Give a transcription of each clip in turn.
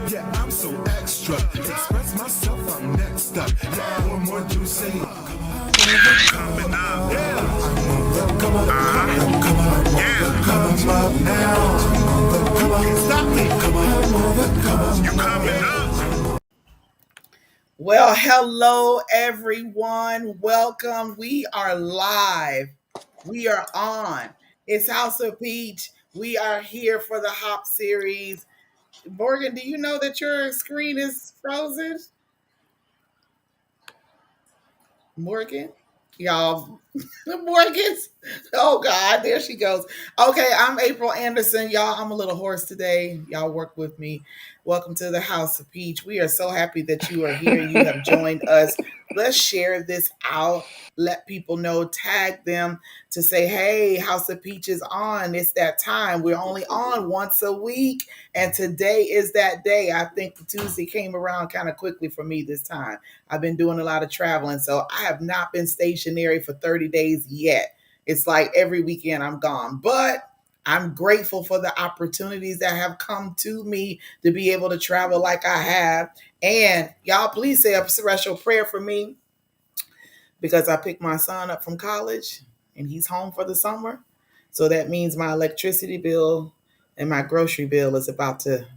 Yeah, I'm so extra. Express myself, I'm next up. Yeah, what more do you say? Coming up. Yeah. Come on, come up now. Come on, stop me. Come on, you coming up. Well, hello everyone. Welcome. We are live. We are on. It's House of Peach. We are here for the Hop series. Morgan, do you know that your screen is frozen? Morgan? Y'all, Morgan's. Oh God, there she goes. Okay, I'm April Anderson. Y'all, I'm a little hoarse today. Y'all work with me. Welcome to the House of Peach. We are so happy that you are here. You have joined us. Let's share this out. Let people know, tag them to say, hey, House of Peach is on. It's that time. We're only on once a week. And today is that day. I think the Tuesday came around kind of quickly for me this time. I've been doing a lot of traveling, so I have not been stationary for 30 days yet. It's like every weekend I'm gone, but I'm grateful for the opportunities that have come to me to be able to travel like I have. And y'all, please say a special prayer for me because I picked my son up from college and he's home for the summer. So that means my electricity bill and my grocery bill is about to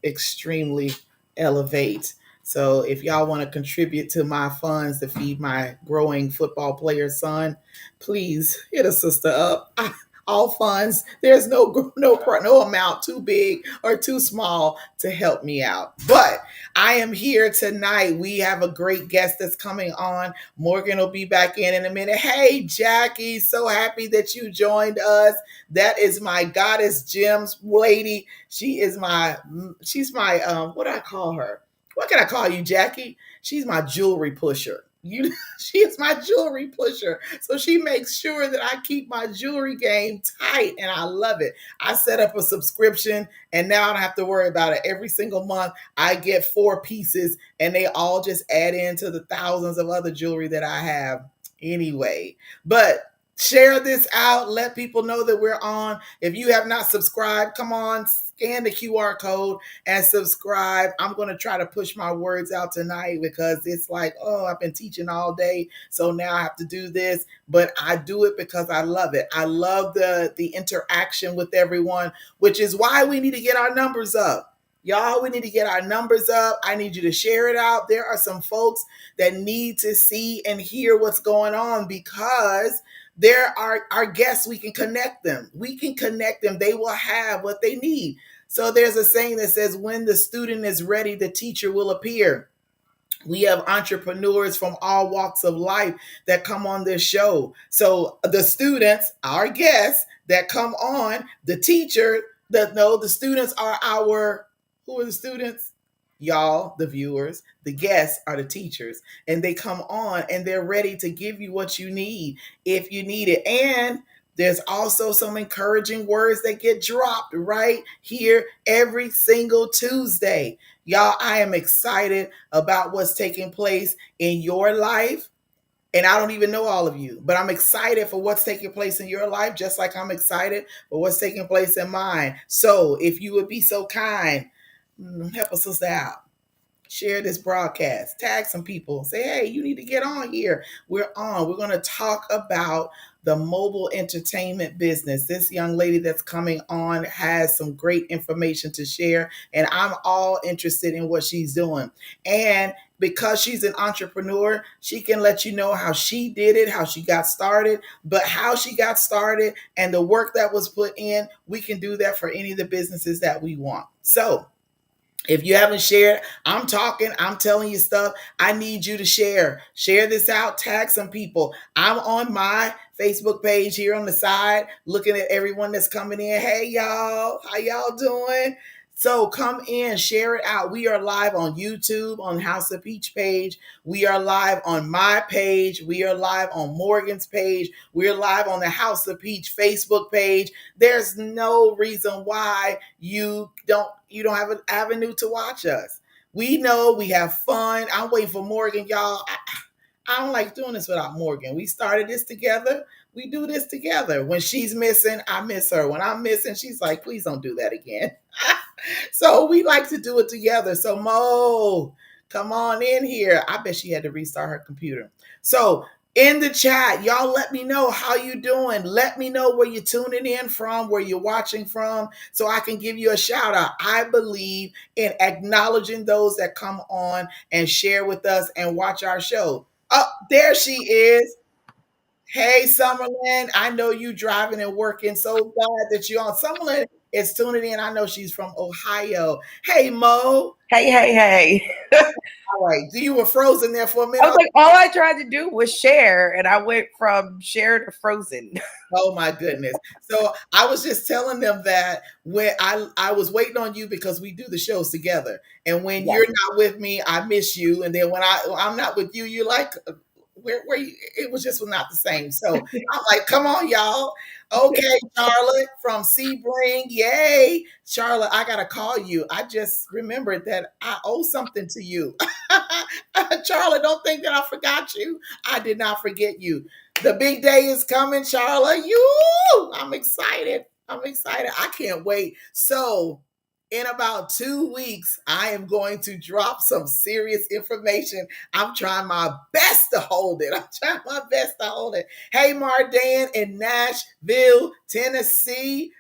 extremely elevate. So if y'all want to contribute to my funds to feed my growing football player son, please hit a sister up. All funds. There's no amount too big or too small to help me out. But I am here tonight. We have a great guest that's coming on. Morgan will be back in a minute. Hey, Jackie, so happy that you joined us. That is my Goddess Gems lady. She's my what do I call her? What can I call you, Jackie? She's my jewelry pusher. She is my jewelry pusher. So she makes sure that I keep my jewelry game tight, and I love it. I set up a subscription, and now I don't have to worry about it. Every single month, I get 4 pieces, and they all just add into the thousands of other jewelry that I have anyway. But share this out. Let people know that we're on. If you have not subscribed, come on, scan the QR code and subscribe. I'm going to try to push my words out tonight because it's like, oh, I've been teaching all day, so now I have to do this. But I do it because I love it. I love the interaction with everyone, which is why we need to get our numbers up. Y'all, we need to get our numbers up. I need you to share it out. There are some folks that need to see and hear what's going on because there are our guests. We can connect them. We can connect them. They will have what they need. So there's a saying that says, when the student is ready, the teacher will appear. We have entrepreneurs from all walks of life that come on this show. So the students, our guests that come on, the teacher, the students are who are the students? Y'all, the viewers. The guests are the teachers, and they come on and they're ready to give you what you need if you need it. And there's also some encouraging words that get dropped right here every single Tuesday. Y'all, I am excited about what's taking place in your life. And I don't even know all of you, but I'm excited for what's taking place in your life, just like I'm excited for what's taking place in mine. So if you would be so kind, help a sister out. Share this broadcast, tag some people, say, hey, you need to get on here. We're on. We're going to talk about the mobile entertainment business. This young lady that's coming on has some great information to share, and I'm all interested in what she's doing. And because she's an entrepreneur, she can let you know how she did it, how she got started, but how she got started and the work that was put in, we can do that for any of the businesses that we want. So if you haven't shared, I'm talking, I'm telling you stuff. I need you to share. Share this out, tag some people. I'm on my Facebook page here on the side, looking at everyone that's coming in. Hey, y'all, how y'all doing? So come in, share it out. We are live on YouTube on House of Peach page. We are live on my page. We are live on Morgan's page. We're live on the House of Peach Facebook page. There's no reason why you don't have an avenue to watch us. We know we have fun. I'm waiting for Morgan, y'all. I don't like doing this without Morgan. We started this together. We do this together. When she's missing, I miss her. When I'm missing, she's like, please don't do that again. So we like to do it together. So Mo, come on in here. I bet she had to restart her computer. So in the chat, y'all let me know how you doing. Let me know where you're tuning in from, where you're watching from, so I can give you a shout out. I believe in acknowledging those that come on and share with us and watch our show. Oh, there she is. Hey, Summerlin. I know you driving and working. So glad that you're on. Summerlin is tuning in. I know she's from Ohio. Hey, Mo. Hey, hey, hey. All right. You were frozen there for a minute. I was like, all I tried to do was share, and I went from share to frozen. Oh my goodness. So I was just telling them that when I was waiting on you because we do the shows together. And when Yes. you're not with me, I miss you. And then when I'm not with you, you're like, where you, it was just not the same. So I'm like, come on, y'all. Okay, Charlotte from Sebring. Yay. Charlotte, I gotta call you. I just remembered that I owe something to you. Charlotte, don't think that I forgot you. I did not forget you. The big day is coming, Charlotte. I'm excited. I'm excited. I can't wait. So, in about 2 weeks, I am going to drop some serious information. I'm trying my best to hold it. I'm trying my best to hold it. Hey, Mardan in Nashville, Tennessee.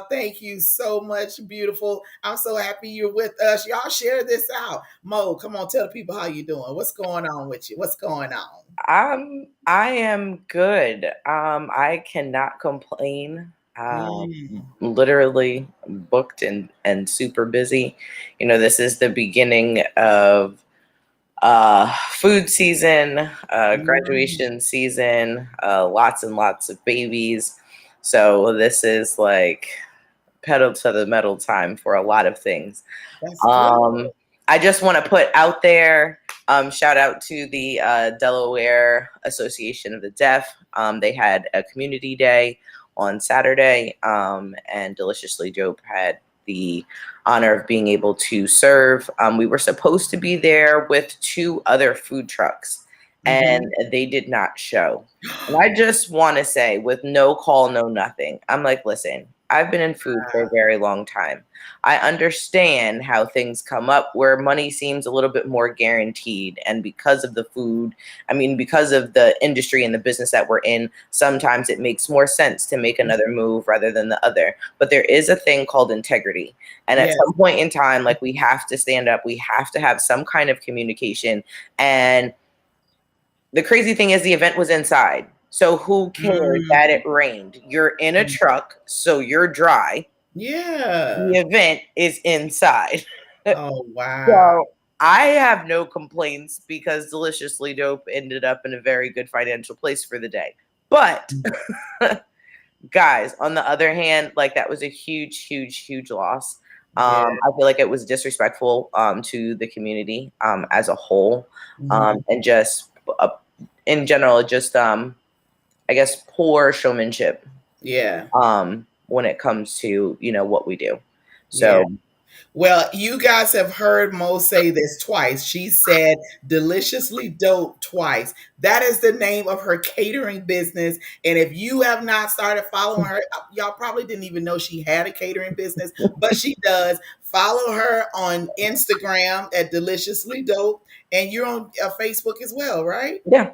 Thank you so much, beautiful. I'm so happy you're with us. Y'all share this out. Mo, come on, tell the people how you doing. What's going on with you? What's going on? I am good. I cannot complain. Literally booked and super busy. You know, this is the beginning of food season, graduation season, lots and lots of babies. So this is like pedal to the metal time for a lot of things. That's good. I just want to put out there, shout out to the Delaware Association of the Deaf. They had a community day on Saturday, and Deliciously Dope had the honor of being able to serve. We were supposed to be there with 2 other food trucks, and they did not show. And I just want to say, with no call, no nothing, I'm like, listen, I've been in food for a very long time. I understand how things come up where money seems a little bit more guaranteed. And because of the food, because of the industry and the business that we're in, sometimes it makes more sense to make another move rather than the other. But there is a thing called integrity. And at some point in time, like, we have to stand up. We have to have some kind of communication. And the crazy thing is, the event was inside. So who cared that it rained? You're in a truck, so you're dry. Yeah. The event is inside. Oh, wow. So I have no complaints because Deliciously Dope ended up in a very good financial place for the day. But guys, on the other hand, like, that was a huge, huge, huge loss. I feel like it was disrespectful to the community as a whole, and just in general, just I guess poor showmanship. Yeah. When it comes to, what we do. So well, you guys have heard Mo say this twice. She said Deliciously Dope twice. That is the name of her catering business. And if you have not started following her, y'all probably didn't even know she had a catering business, but she does. Follow her on Instagram at Deliciously Dope. And you're on Facebook as well, right? Yeah.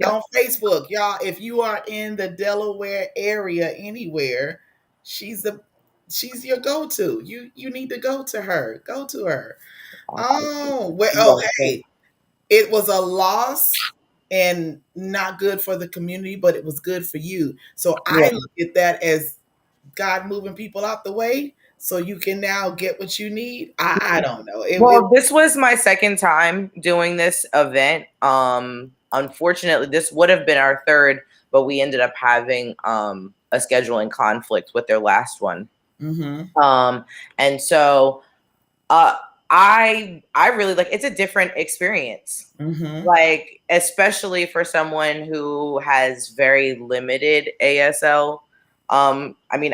On Facebook, y'all, if you are in the Delaware area anywhere, she's your go-to. You need to go to her. Go to her. Oh, well, hey, it was a loss and not good for the community, but it was good for you. So I look at that as God moving people out the way so you can now get what you need. I don't know. This was my second time doing this event. Unfortunately, this would have been our third, but we ended up having a scheduling conflict with their last one. And so I really like, it's a different experience. Mm-hmm. Like, especially for someone who has very limited ASL. I mean,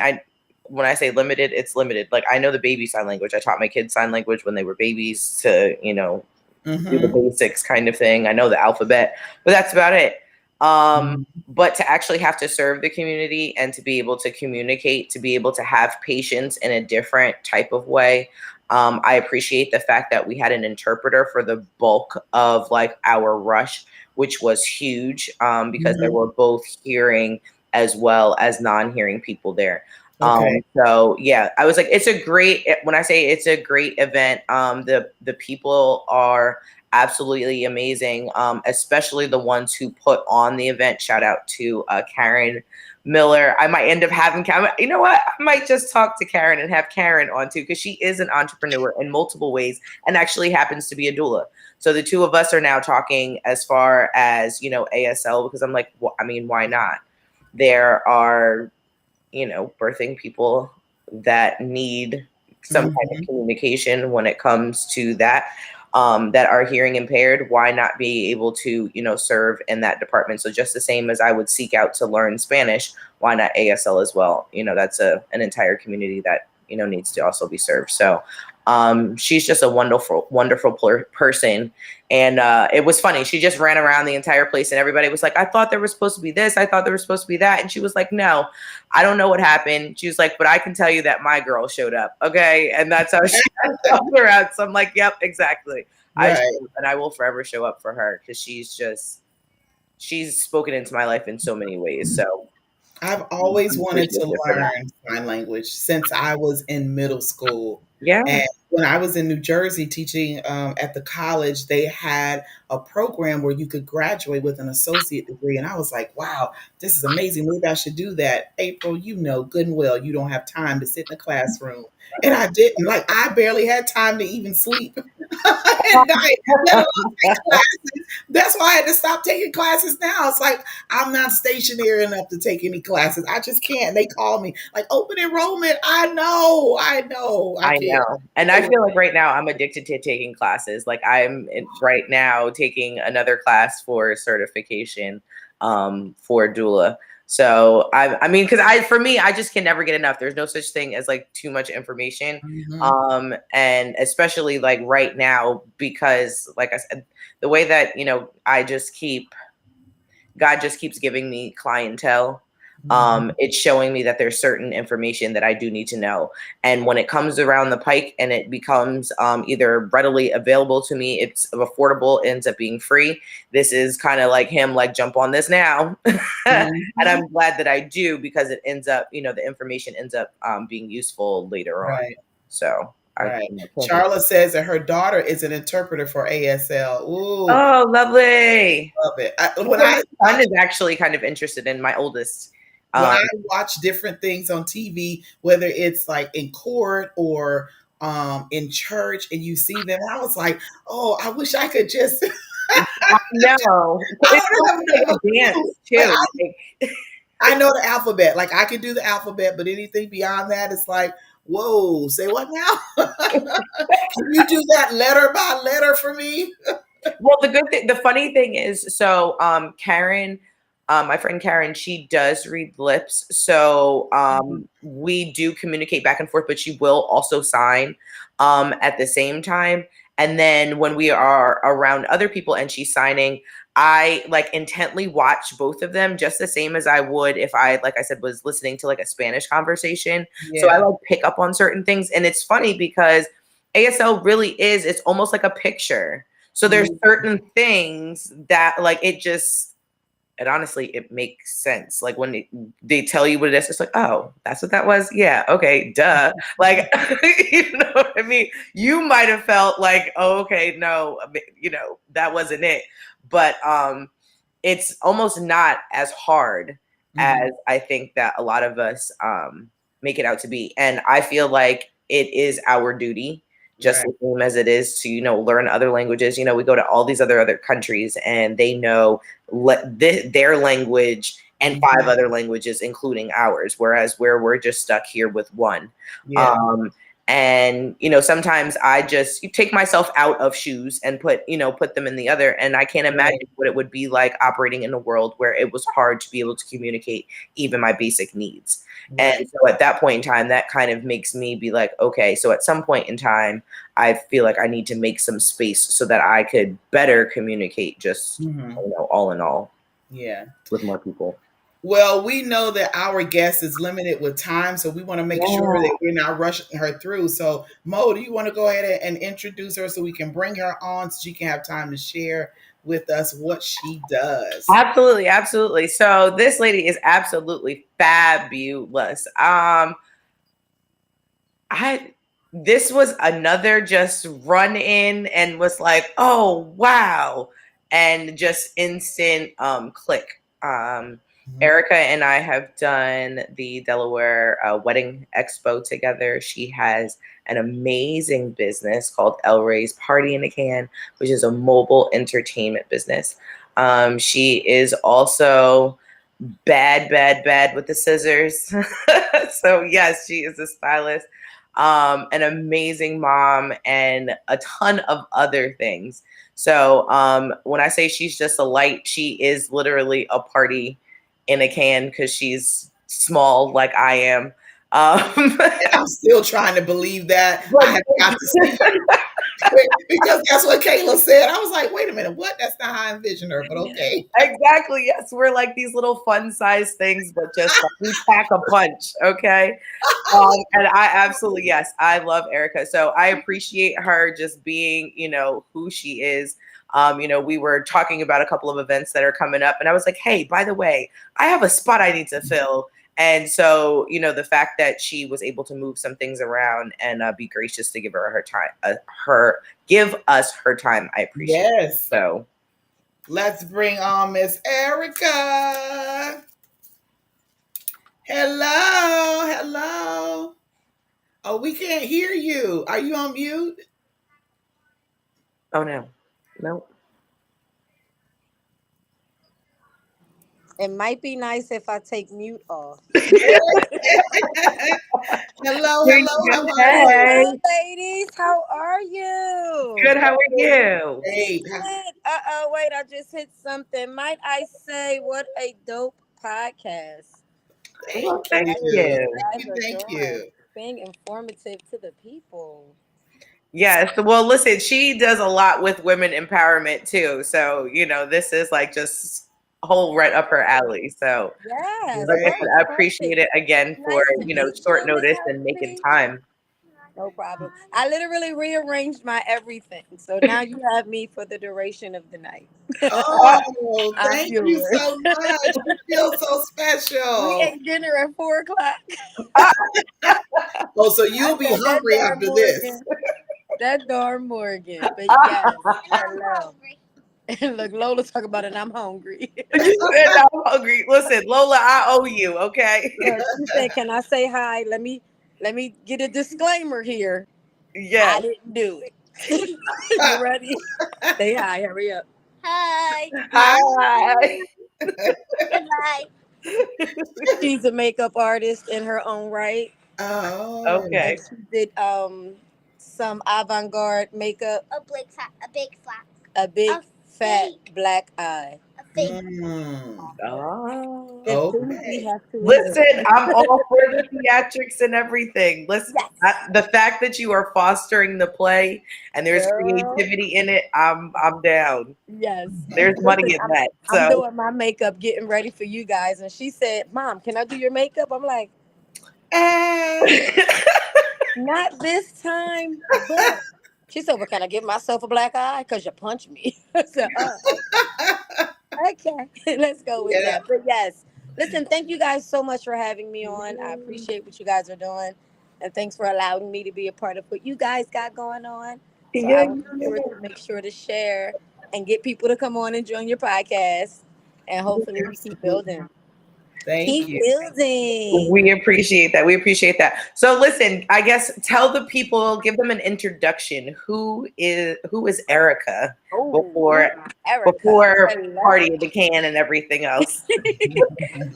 when I say limited, it's limited. Like, I know the baby sign language. I taught my kids sign language when they were babies to, do the Mm-hmm. basics kind of thing. I know the alphabet, but that's about it. Mm-hmm. But to actually have to serve the community and to be able to communicate, to be able to have patience in a different type of way. I appreciate the fact that we had an interpreter for the bulk of like our rush, which was huge, because there Mm-hmm. were both hearing as well as non-hearing people there. Okay. So yeah, I was like, it's a great, when I say it's a great event, the people are absolutely amazing, especially the ones who put on the event. Shout out to Karen Miller. I might end up having, you know what? I might just talk to Karen and have Karen on too, because she is an entrepreneur in multiple ways and actually happens to be a doula. So the two of us are now talking as far as, ASL, because I'm like, I mean, why not? There are, birthing people that need some kind of Mm-hmm. communication when it comes to that, that are hearing impaired. Why not be able to, serve in that department? So just the same as I would seek out to learn Spanish, why not ASL as well? That's an entire community that, needs to also be served. So she's just a wonderful, wonderful person. And it was funny. She just ran around the entire place and everybody was like, I thought there was supposed to be this. I thought there was supposed to be that. And she was like, no, I don't know what happened. She was like, but I can tell you that my girl showed up. Okay. And that's how she helped her out. So I'm like, yep, exactly. Right. And I will forever show up for her because she's spoken into my life in so many ways. So I've always I'm wanted to appreciative for that. learn sign language since I was in middle school. Yeah. And when I was in New Jersey teaching at the college, they had a program where you could graduate with an associate degree. And I was like, wow, this is amazing. Maybe I should do that. April, you know good and well, you don't have time to sit in the classroom. And I didn't. Like, I barely had time to even sleep at night, let alone take classes. That's why I had to stop taking classes now. It's like, I'm not stationary enough to take any classes. I just can't. They call me like open enrollment. I I can't. know. And I feel like right now I'm addicted to taking classes. Like right now taking another class for certification for doula. So I mean, because for me, I just can never get enough. There's no such thing as like too much information. Mhm. And especially like right now, because like I said, the way that, God just keeps giving me clientele. Mhm. It's showing me that there's certain information that I do need to know. And when it comes around the pike and it becomes either readily available to me, it's affordable, ends up being free. This is kind of like him, like, jump on this now. And Mhm. I'm glad that I do, because it ends up, the information ends up being useful later on. Right. So I Right. can't think. Charlotte says that her daughter is an interpreter for ASL. Ooh, Oh, lovely. love it. So my son is actually kind of interested in my oldest. When Um, I watch different things on TV, whether it's like in court or in church, and you see them, I was like, oh, I wish I could just. no, I it's don't have like a a clue. dance Like, too. Like, I know the alphabet. Like I can do the alphabet, but anything beyond that, it's like, whoa, say what now? Can you do that letter by letter for me? well, the funny thing is, so Karen, my friend Karen, she does read lips, so Mhm. we do communicate back and forth, but she will also sign at the same time. And then when we are around other people and she's signing, I like intently watch both of them just the same as I would if I, like I said, was listening to like a Spanish conversation. So I Yeah. like pick up on certain things, and it's funny because ASL really is, it's almost like a picture. So there's Mhm. certain things that like it honestly, it makes sense. Like when they tell you what it is, it's like, oh, that's what that was. Yeah, okay, duh. Like, you know what I mean? You might have felt like, oh, okay, no, that wasn't it. But it's almost not as hard Mhm. as I think that a lot of us make it out to be. And I feel like it is our duty, just Right. the same as it is to, learn other languages. We go to all these other countries and they know their language and five Mhm. other languages, including ours, whereas where we're just stuck here with one. Yeah. Um, And, sometimes I just take myself out of shoes and put them in the other. And I can't imagine what it would be like operating in a world where it was hard to be able to communicate even my basic needs. Right. And so at that point in time, that kind of makes me be like, okay, so at some point in time, I feel like I need to make some space so that I could better communicate just, all in all. Yeah. With more people. Well, we know that our guest is limited with time, so we want to make sure that we're not rushing her through. So, Mo, do you want to go ahead and introduce her so we can bring her on so she can have time to share with us what she does? Absolutely, absolutely. So this lady is absolutely fabulous. This was another just run in and was like, oh wow, and just instant click. Erica and I have done the Delaware Wedding Expo together. She has an amazing business called El Rey's Party in a Can, which is a mobile entertainment business. She is also bad with the scissors. So yes, she is a stylist, an amazing mom, and a ton of other things. So when I say she's just a light, she is literally a party in a can because she's small like I am. And I'm still trying to believe that. I have got to see because that's what Kayla said. I was like, wait a minute, what? That's not how I envisioned her, but okay. Exactly. Yes, we're like these little fun size things, but just like, we pack a punch. Okay. And I absolutely, yes, I love Erica. So I appreciate her just being, who she is. We were talking about a couple of events that are coming up, and I was like, hey, by the way, I have a spot I need to fill. And so, the fact that she was able to move some things around and be gracious to give her time, give us her time, I appreciate it. So let's bring on Miss Erica. Hello. Oh, we can't hear you. Are you on mute? Oh no. It might be nice if I take mute off. Hello. Hey. Hello, ladies. How are you? Good. How are you? Hey. Wait, I just hit something. Might I say, what a dope podcast. Thank you. Being informative to the people. Yes. Well, listen, she does a lot with women empowerment too. So, this is like just whole right up her alley. So yes, like I said, I appreciate it again for, short notice and making time. No problem. I literally rearranged my everything. So now you have me for the duration of the night. Oh, thank you so much. You feel so special. We ate dinner at 4:00. Oh, so you'll be hungry after this. That darn Morgan. But yes, hello. Look, Lola talk about it. I'm hungry. You said I'm hungry. Listen, Lola, I owe you. Okay. Look, she said, "Can I say hi? Let me get a disclaimer here. Yeah, I didn't do it. You ready? Say hi. Hurry up. Hi. Hi. Goodbye. She's a makeup artist in her own right. Oh, okay. And she did some avant-garde makeup. A big fat Fat black eye. a fake. Oh. Okay. Listen, I'm all for the theatrics and everything. Listen, the fact that you are fostering the play and there's creativity in it, I'm down. Yes. There's money in that. So I'm doing my makeup, getting ready for you guys. And she said, Mom, can I do your makeup? I'm like, not this time. But she said, well, can I give myself a black eye? Because you punched me. So, okay, let's go with that. But yes, listen, thank you guys so much for having me on. I appreciate what you guys are doing. And thanks for allowing me to be a part of what you guys got going on. So I will make sure to share and get people to come on and join your podcast. And hopefully we keep building. Thank you. Building. We appreciate that. So listen, I guess tell the people, give them an introduction. Who is Erica before Party in the Can and everything else?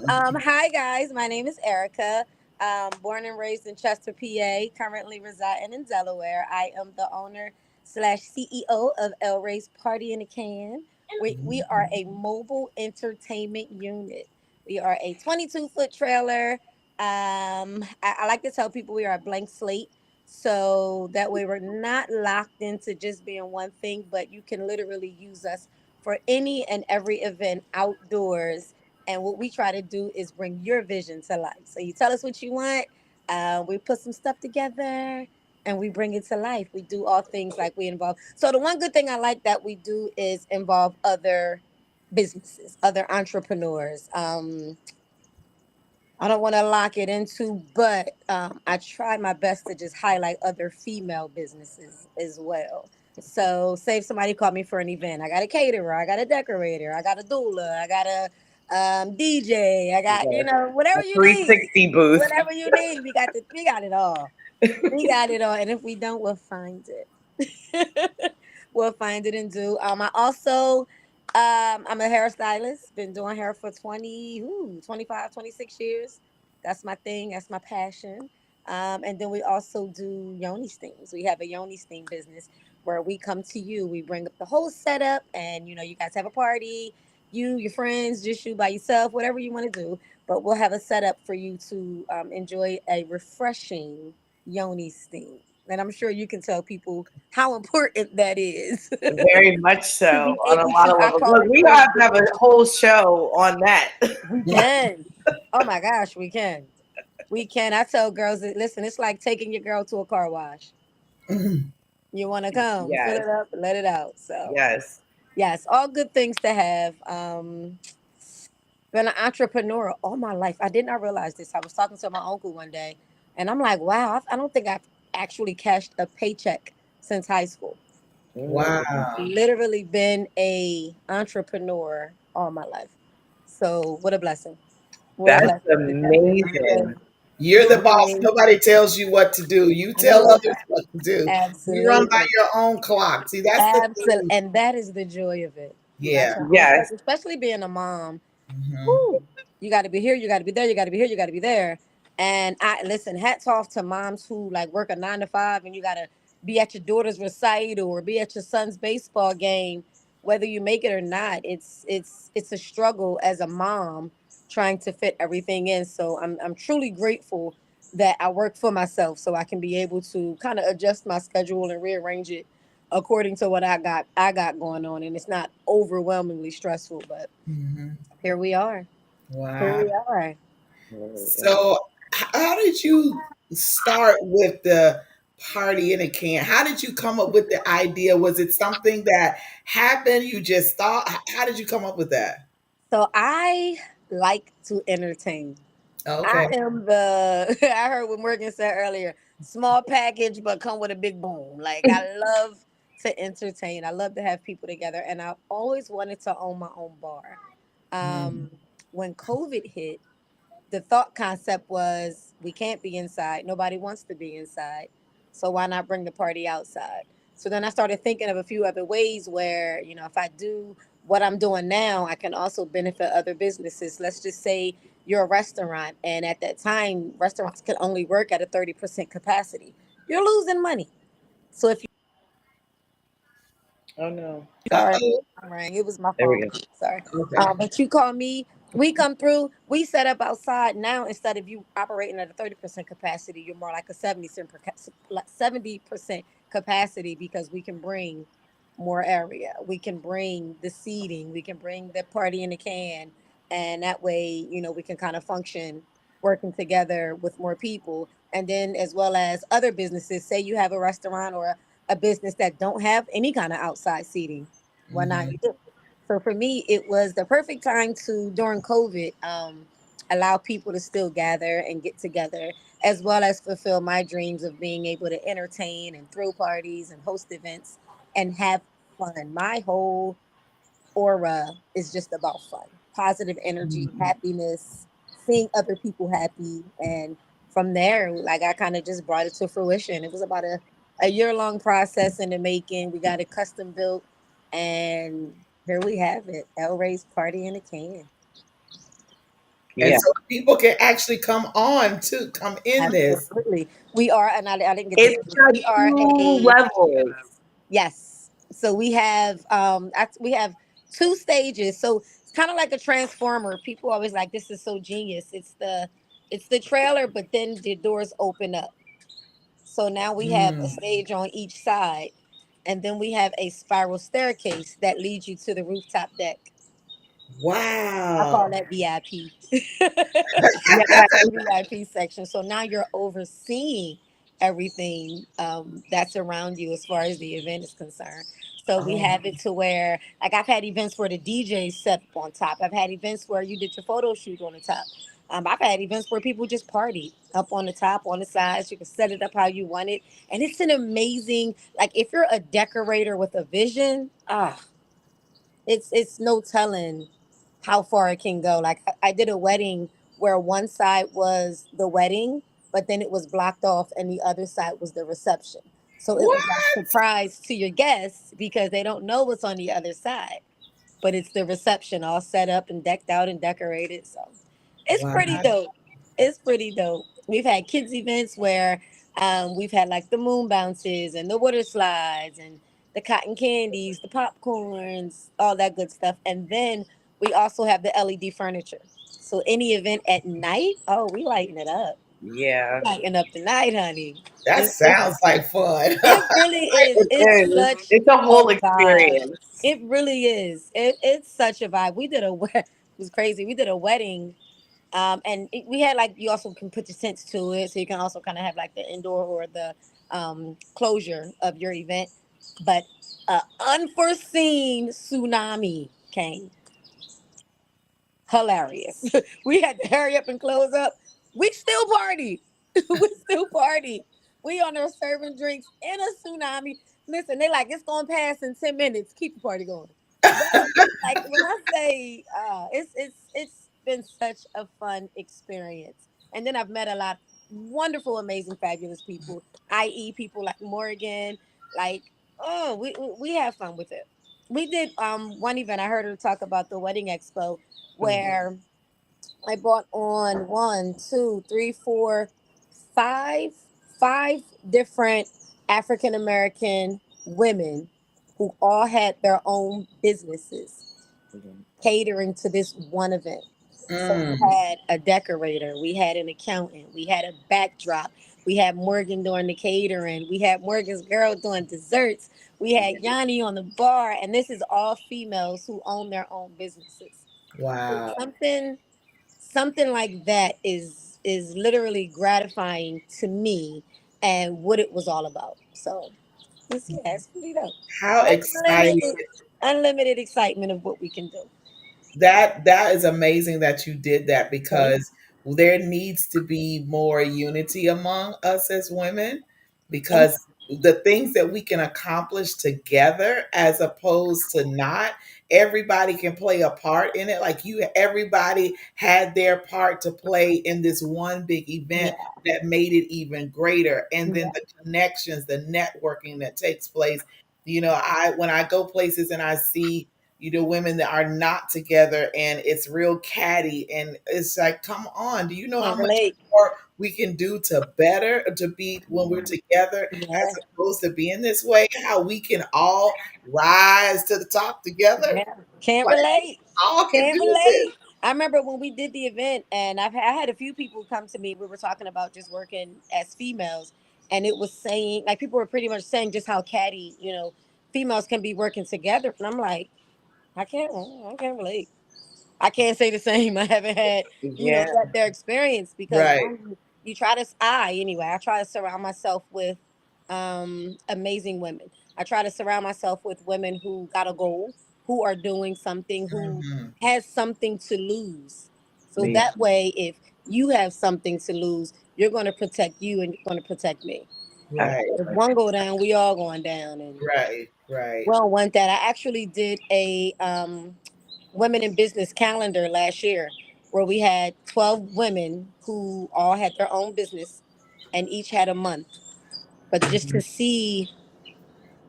Hi guys, my name is Erica. Born and raised in Chester, PA, currently residing in Delaware. I am the owner slash CEO of El Ray's Party in a Can. We are a mobile entertainment unit. We are a 22-foot trailer. I like to tell people we are a blank slate. So that way we're not locked into just being one thing, but you can literally use us for any and every event outdoors. And what we try to do is bring your vision to life. So you tell us what you want, we put some stuff together, and we bring it to life. We do all things like we involve. So the one good thing I like that we do is involve other businesses, other entrepreneurs. I don't want to lock it into, but I try my best to just highlight other female businesses as well. So, say if somebody called me for an event, I got a caterer, I got a decorator, I got a doula, I got a DJ, I got Yes. A whatever you need, 360 booth. whatever you need. We got it all. We got it all, and if we don't, we'll find it. We'll find it and do. I also, I'm a hairstylist. Been doing hair for 25, 26 years. That's my thing. That's my passion. And then we also do yoni steams. We have a yoni steam business where we come to you. We bring up the whole setup, and you guys have a party. You, your friends, just you by yourself, whatever you want to do. But we'll have a setup for you to enjoy a refreshing yoni steam. And I'm sure you can tell people how important that is Very much to so be on a able lot to. of I levels. call Look, it we have to have a whole show on that. we can. Oh my gosh, we can. We can. I tell girls that listen, it's like taking your girl to a car wash. You want to come, fill Yes, it up, let it out. So yes. yes, all good things to have. Been an entrepreneur all my life. I did not realize this. I was talking to my uncle one day, and I'm like, wow, I don't think I've actually cashed a paycheck since high school. Mm. Wow. Literally been a entrepreneur all my life. So what a blessing. What a That's blessing to amazing. You're the boss. bring Nobody tells you what to do. You tell you others what to do. You run by absolutely. your own clock. See, that's the Absolutely. thing. And that is the joy of it. You got Yeah. your own place, Yes. especially being a mom. Hmm. Woo. You got to be here. You got to be there. You got to be here. You got to be there. And I listen. Hats off to moms who like work a 9 to 5, and you got to be at your daughter's recital or be at your son's baseball game, whether you make it or not. It's a struggle as a mom trying to fit everything in. So I'm truly grateful that I work for myself, so I can be able to kind of adjust my schedule and rearrange it according to what I got going on, and it's not overwhelmingly stressful. But Hmm. here we are. Here Wow. we are. So, how did you start with the party in a can? How did you come up with the idea? Was it something that happened? You just thought? How did you come up with that? So I like to entertain. I Okay. am the I heard what Morgan said earlier, small package but come with a big boom. Like I love to entertain. I love to have people together, and I always wanted to own my own bar. Mm. Um when COVID hit, the thought concept was we can't be inside. Nobody wants to be inside. So why not bring the party outside? So then I started thinking of a few other ways where, if I do what I'm doing now, I can also benefit other businesses. Let's just say you're a restaurant, and at that time, restaurants could only work at a 30% capacity. You're losing money. So if Oh no. Sorry, Uh-oh. I rang. It was my There we phone. go. Sorry. Okay. But you call me. We come through. We set up outside now. Instead of you operating at a 30% capacity, you're more like a 70% capacity because we can bring more area. We can bring the seating. We can bring the party in the can, and that way, we can kind of function working together with more people. And then, as well as other businesses, say you have a restaurant or a business that don't have any kind of outside seating, why not Hmm. you? So for me, it was the perfect time to during COVID allow people to still gather and get together, as well as fulfill my dreams of being able to entertain and throw parties and host events and have fun. My whole aura is just about fun, positive energy, happiness, seeing other people happy. And from there, like I kind of just brought it to fruition. It was about a year-long process in the making. We got it custom built, and here we have it. El Ray's Party in a Can. And Yeah. so people can actually come in this. Absolutely. We are, and I didn't get to It's finish. got We are two a levels. yes. So we have two stages. So it's kind of like a transformer. People always like this is so genius. It's the trailer, but then the doors open up. So now we have a Mm, stage on each side, and then we have a spiral staircase that leads you to the rooftop deck. I call wow. that VIP. Yeah. That's our VIP section. So now you're overseeing everything that's around you as far as the event is concerned. So we Oh, have it to where, like, I've had events where the DJ set up on top. I've had events where you did your photo shoot on the top. I've had events where people just party up on the top, on the sides. You can set it up how you want it, and it's an amazing. Like, if you're a decorator with a vision, it's no telling how far it can go. Like I did a wedding where one side was the wedding, but then it was blocked off, and the other side was the reception. So it what? was like surprise to your guests because they don't know what's on the other side, but it's the reception all set up and decked out and decorated. So it's Wow. pretty dope. It's pretty dope. We've had kids events where we've had like the moon bounces and the water slides and the cotton candies, the popcorns, all that good stuff. And then we also have the LED furniture. So any event at night, oh, we lighten it up. Yeah. Lighten up the night, honey. That It's sounds like fun. it really is. It It's is. such It's a a whole vibe. experience. It really is. It's such a vibe. We did a it was crazy. We did a wedding, we had like you also can put your tents to it, so you can also kind of have like the indoor or the closure of your event. But unforeseen tsunami came. Hilarious. We had to hurry up and close up. We still party. We still party. We on there serving drinks in a tsunami. Listen, they like it's gonna pass in 10 minutes. Keep the party going. That's like when I say it's been such a fun experience. And then I've met a lot of wonderful, amazing, fabulous people, i.e., people like Morgan. Like, oh, we have fun with it. We did one event. I heard her talk about the wedding expo where I brought on one, two, three, four, five different African American women who all had their own businesses catering to this one event. So we Mm, had a decorator, we had an accountant, we had a backdrop, we had Morgan doing the catering, we had Morgan's girl doing desserts, we had Yanni on the bar, and this is all females who own their own businesses. So wow. something like that is literally gratifying to me and what it was all about. So it's pretty dope. How exciting. Unlimited excitement of what we can do. That is amazing that you did that Thank because there needs to be more unity among us as women you. because the things that we can accomplish together as opposed to not, everybody can play a part in it. Like you, everybody had their part to play in this one big event Yeah, that made it even greater, and then yeah, the connections, the networking that takes place. I when I go places and I see women that are not together and it's real catty, and it's like, come on, do you know how can't much relate. more we can do to better, to be when we're together as Yeah, opposed to being this way, how we can all rise to the top together, yeah, can't like relate. all can Can't do this. relate. I remember when we did the event, and I had a few people come to me. We were talking about just working as females, and it was saying like people were pretty much saying just how catty females can be working together, and I'm like, I can't relate. I can't say the same. I haven't had, Yeah. their experience because Right. one, you try to, I anyway, I try to surround myself with amazing women. I try to surround myself with women who got a goal, who are doing something, who Mhm. has something to lose. So Yeah. that way, if you have something to lose, you're going to protect you and you're going to protect me. Right. If one go down, we all going down, and Right. Right. we don't want that. I actually did a women in business calendar last year where we had 12 women who all had their own business and each had a month. But just to Mhm. see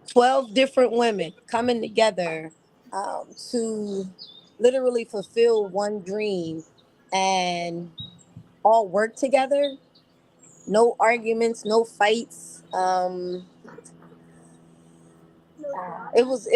12 different women coming together to literally fulfill one dream and all work together. No arguments, no fights. It was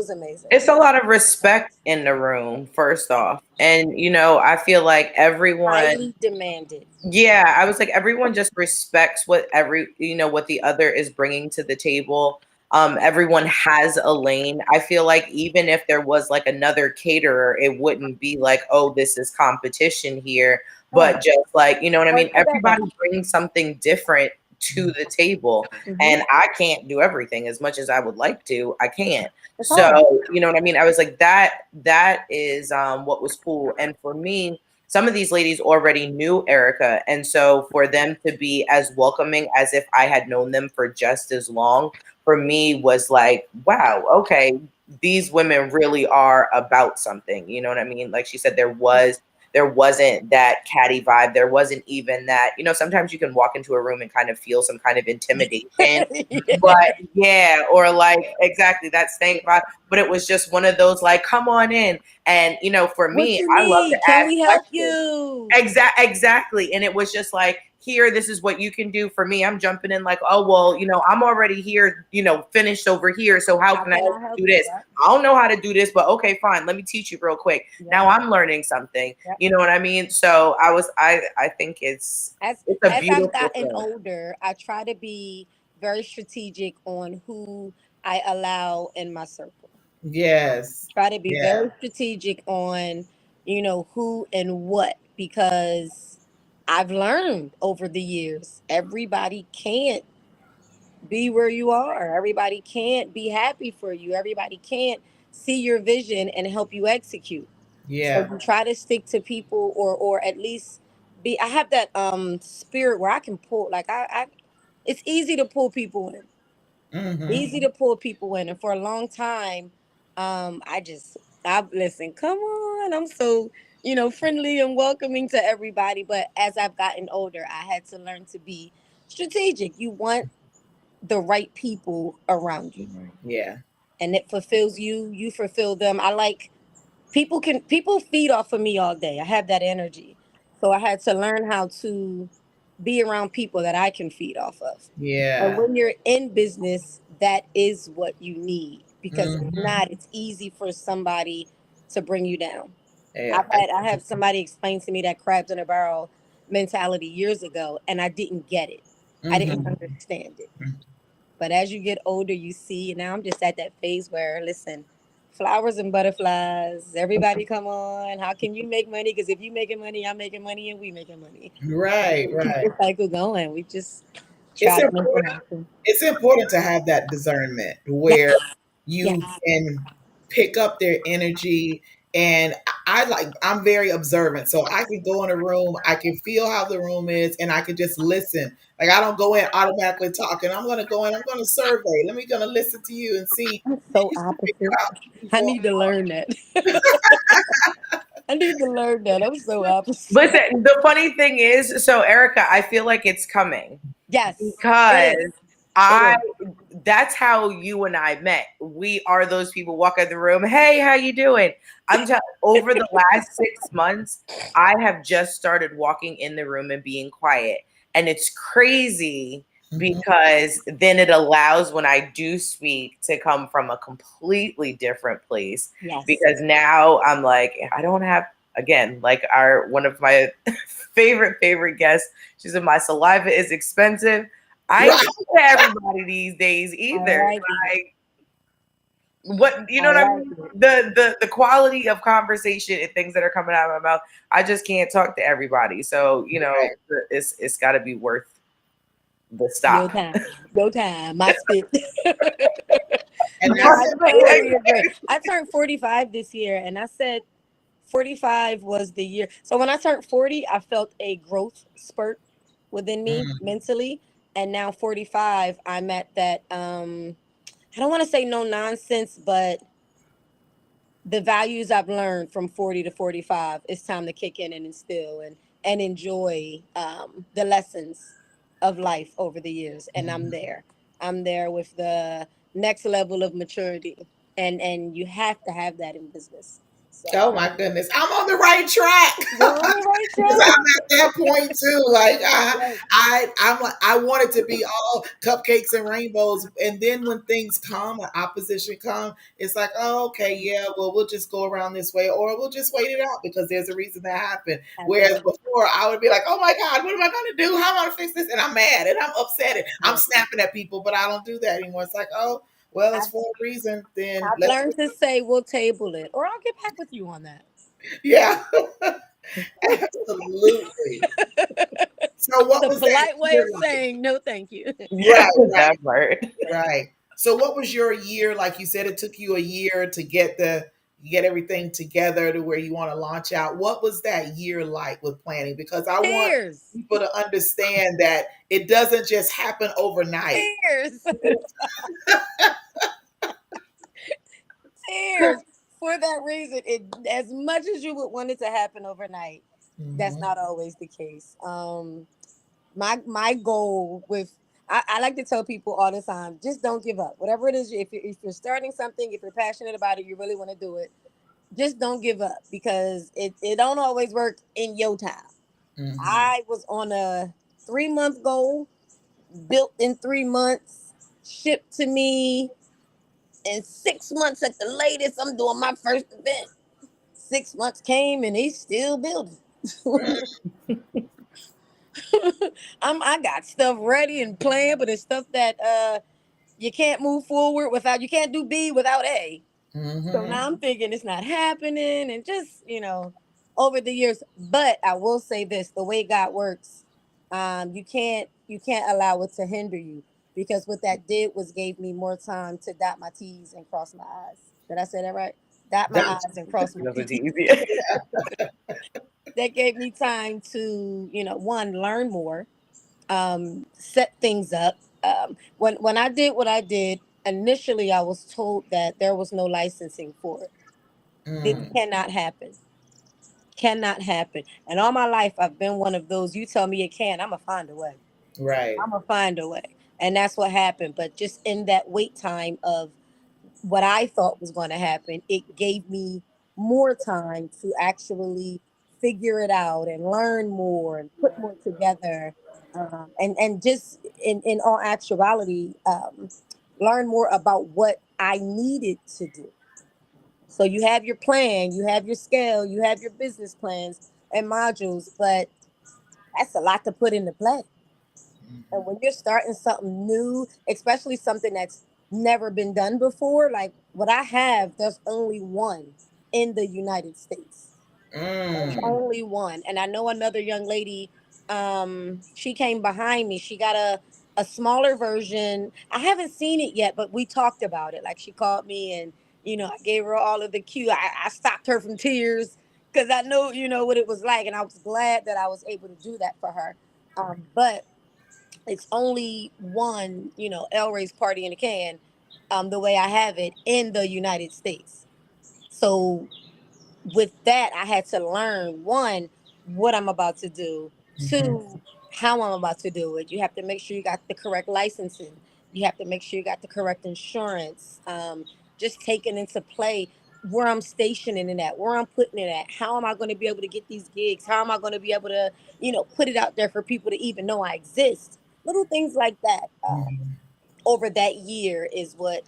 amazing. It's a lot of respect in the room, first off. And, I feel like everyone, Highly demanded. yeah, I was like, everyone just respects what the other is bringing to the table. Everyone has a lane. I feel like even if there was like another caterer, it wouldn't be like, oh, this is competition here, but just like, you know what I mean? Work together. Everybody brings something different to the table, and I can't do everything as much as I would like to. I can't. It's hard. So, you know what I mean? I was like, that is what was cool. And for me, some of these ladies already knew Erica. And so for them to be as welcoming as if I had known them for just as long, for me was like, wow, okay, these women really are about something. You know what I mean? Like she said, there wasn't that catty vibe. There wasn't even that, sometimes you can walk into a room and kind of feel some kind of intimidation. But yeah, or like exactly that stank vibe. But it was just one of those like, come on in. And for What me, you I love to need? Can ask we help questions. you? Exactly. And it was just like, here, this is what you can do for me. I'm jumping in like, oh, well, I'm already here, finished over here. So how can I help you do this? Yep. I don't know how to do this, but okay, fine. Let me teach you real quick. Yep. Now I'm learning something. Yep. You know what I mean? So I think it's a as beautiful I've gotten thing. older, I try to be very strategic on who I allow in my circle. Yes. Try to be Yeah. very strategic on, who and what, because I've learned over the years everybody can't be where you are. Everybody can't be happy for you. Everybody can't see your vision and help you execute. So Yeah. you try to stick to people, or at least be. I have that spirit where I can pull. Like I it's easy to pull people in. Mm-hmm. Easy to pull people in, and for a long time, I listen. Come on, I'm so friendly and welcoming to everybody. But as I've gotten older, I had to learn to be strategic. You want the right people around you, Yeah. and it fulfills you. You fulfill them. I like people feed off of me all day. I have that energy. So I had to learn how to be around people that I can feed off of. And Yeah. when you're in business, that is what you need, because if Mm-hmm. not, it's easy for somebody to bring you down. Yeah. I have somebody explain to me that crabs in a barrel mentality years ago, and I didn't get it. I didn't Mm-hmm. understand it. But as you get older, you see. Now I'm just at that phase where, listen, flowers and butterflies. Everybody, come on. How can you make money? Because if you making money, I'm making money, and we making money. Right. Keep Right. the cycle going. We just It's try to make it important. happen. It's important to have that discernment Yes, where you yes. can pick up their energy. And I'm very observant. So I can go in a room, I can feel how the room is, and I can just listen. Like I don't go in automatically talking. I'm gonna go in, I'm gonna survey. Gonna listen to you and see I'm did so you speak opposite. about I before. need to learn that. I need to learn that. I'm so opposite. But the funny thing is, so Erica, I feel like it's coming Yes, because it is. I It that's how you and I met. We are those people walk in the room. Hey, how you doing? I'm telling over the last 6 months, I have just started walking in the room and being quiet. And it's crazy Mhm. because then it allows when I do speak to come from a completely different place. is. Yes. Because now I'm like, I don't have again, like our one of my favorite guests. She said, my saliva is expensive. I ain't Right. talking to everybody these days I either. like it. Like what you I know what I like mean? it. The quality of conversation and things that are coming out of my mouth, I just can't talk to everybody. So, Right. it's gotta be worth the Your stop. time. Your time. My spit. And No, that's I totally agree. I turned 45 this year, and I said 45 was the year. So when I turned 40, I felt a growth spurt within me mm, mentally. And now 45, I'm at that I don't want to say no nonsense, but the values I've learned from 40 to 45, it's time to kick in and instill and enjoy the lessons of life over the years. And I'm mhm. there. I'm there with the next level of maturity. And you have to have that in business. So Oh my goodness, I'm on the right track. you're on the right Because track. I'm at that point too. Like Yes. I'm like I want it to be all cupcakes and rainbows, and then when things come, when opposition come, it's like, oh, okay, yeah, well, we'll just go around this way, or we'll just wait it out because there's a reason that happened. Whereas Absolutely. before, I would be like, oh my God, what am I going to do? How am I going to fix this? And I'm mad and I'm upset and I'm Yeah. snapping at people, but I don't do that anymore. It's like, oh, well, it's I've, for a reason. Then I've let's, learned to say we'll table it, or I'll get back with you on that. yeah, absolutely. So, what The was that polite way year of like? saying no, thank you. Right, right. That part. Right. So what was your year like? You said it took you a year to get everything together to where you want to launch out. What was that year like with planning? Because I want Tears, people to understand that it doesn't just happen overnight. tears, tears. For that reason, it as much as you would want it to happen overnight, that's Mhm. not always the case. My goal with I like to tell people all the time, just don't give up. Whatever it is, if you're starting something, if you're passionate about it, you really want to do it, just don't give up because it don't always work in your time. Mhm. I was on a 3 month goal, built in 3 months, shipped to me in 6 months at the latest. I'm doing my first event. 6 months came and he's still building. I got stuff ready and planned, but it's stuff that you can't move forward without, you can't do B without A. So Mhm. now I'm thinking it's not happening, and just over the years. But I will say this: the way God works, you can't allow it to hinder you, because what that did was gave me more time to dot my T's and cross my I's. Did I say that right? Dot my That- I's and cross my That was T's. easier. That gave me time to, one, learn more, set things up. When I did what I did initially, I was told that there was no licensing for it. This mm, cannot happen. Cannot happen. And all my life, I've been one of those. You tell me it can, I'm gonna find a way. right. I'm gonna find a way. And that's what happened. But just in that wait time of what I thought was going to happen, it gave me more time to actually figure it out and learn more and put more together. And just in all actuality, learn more about what I needed to do. So you have your plan, you have your scale, you have your business plans and modules, but that's a lot to put into play. And when you're starting something new, especially something that's never been done before, like what I have, there's only one in the United States. There's Mm, only one. And I know another young lady, she came behind me. She got a smaller version. I haven't seen it yet, but we talked about it. Like she called me and, I gave her all of the cue. I stopped her from tears because I know, what it was like. And I was glad that I was able to do that for her. But it's only one, El Ray's party in a can, the way I have it in the United States. So with that, I had to learn, one, what I'm about to do, mhm, two, how I'm about to do it. You have to make sure you got the correct licensing. You have to make sure you got the correct insurance. Just taking into play where I'm stationing it at, where I'm putting it at. How am I going to be able to get these gigs? How am I going to be able to, put it out there for people to even know I exist? Little things like that. mhm, Over that year is what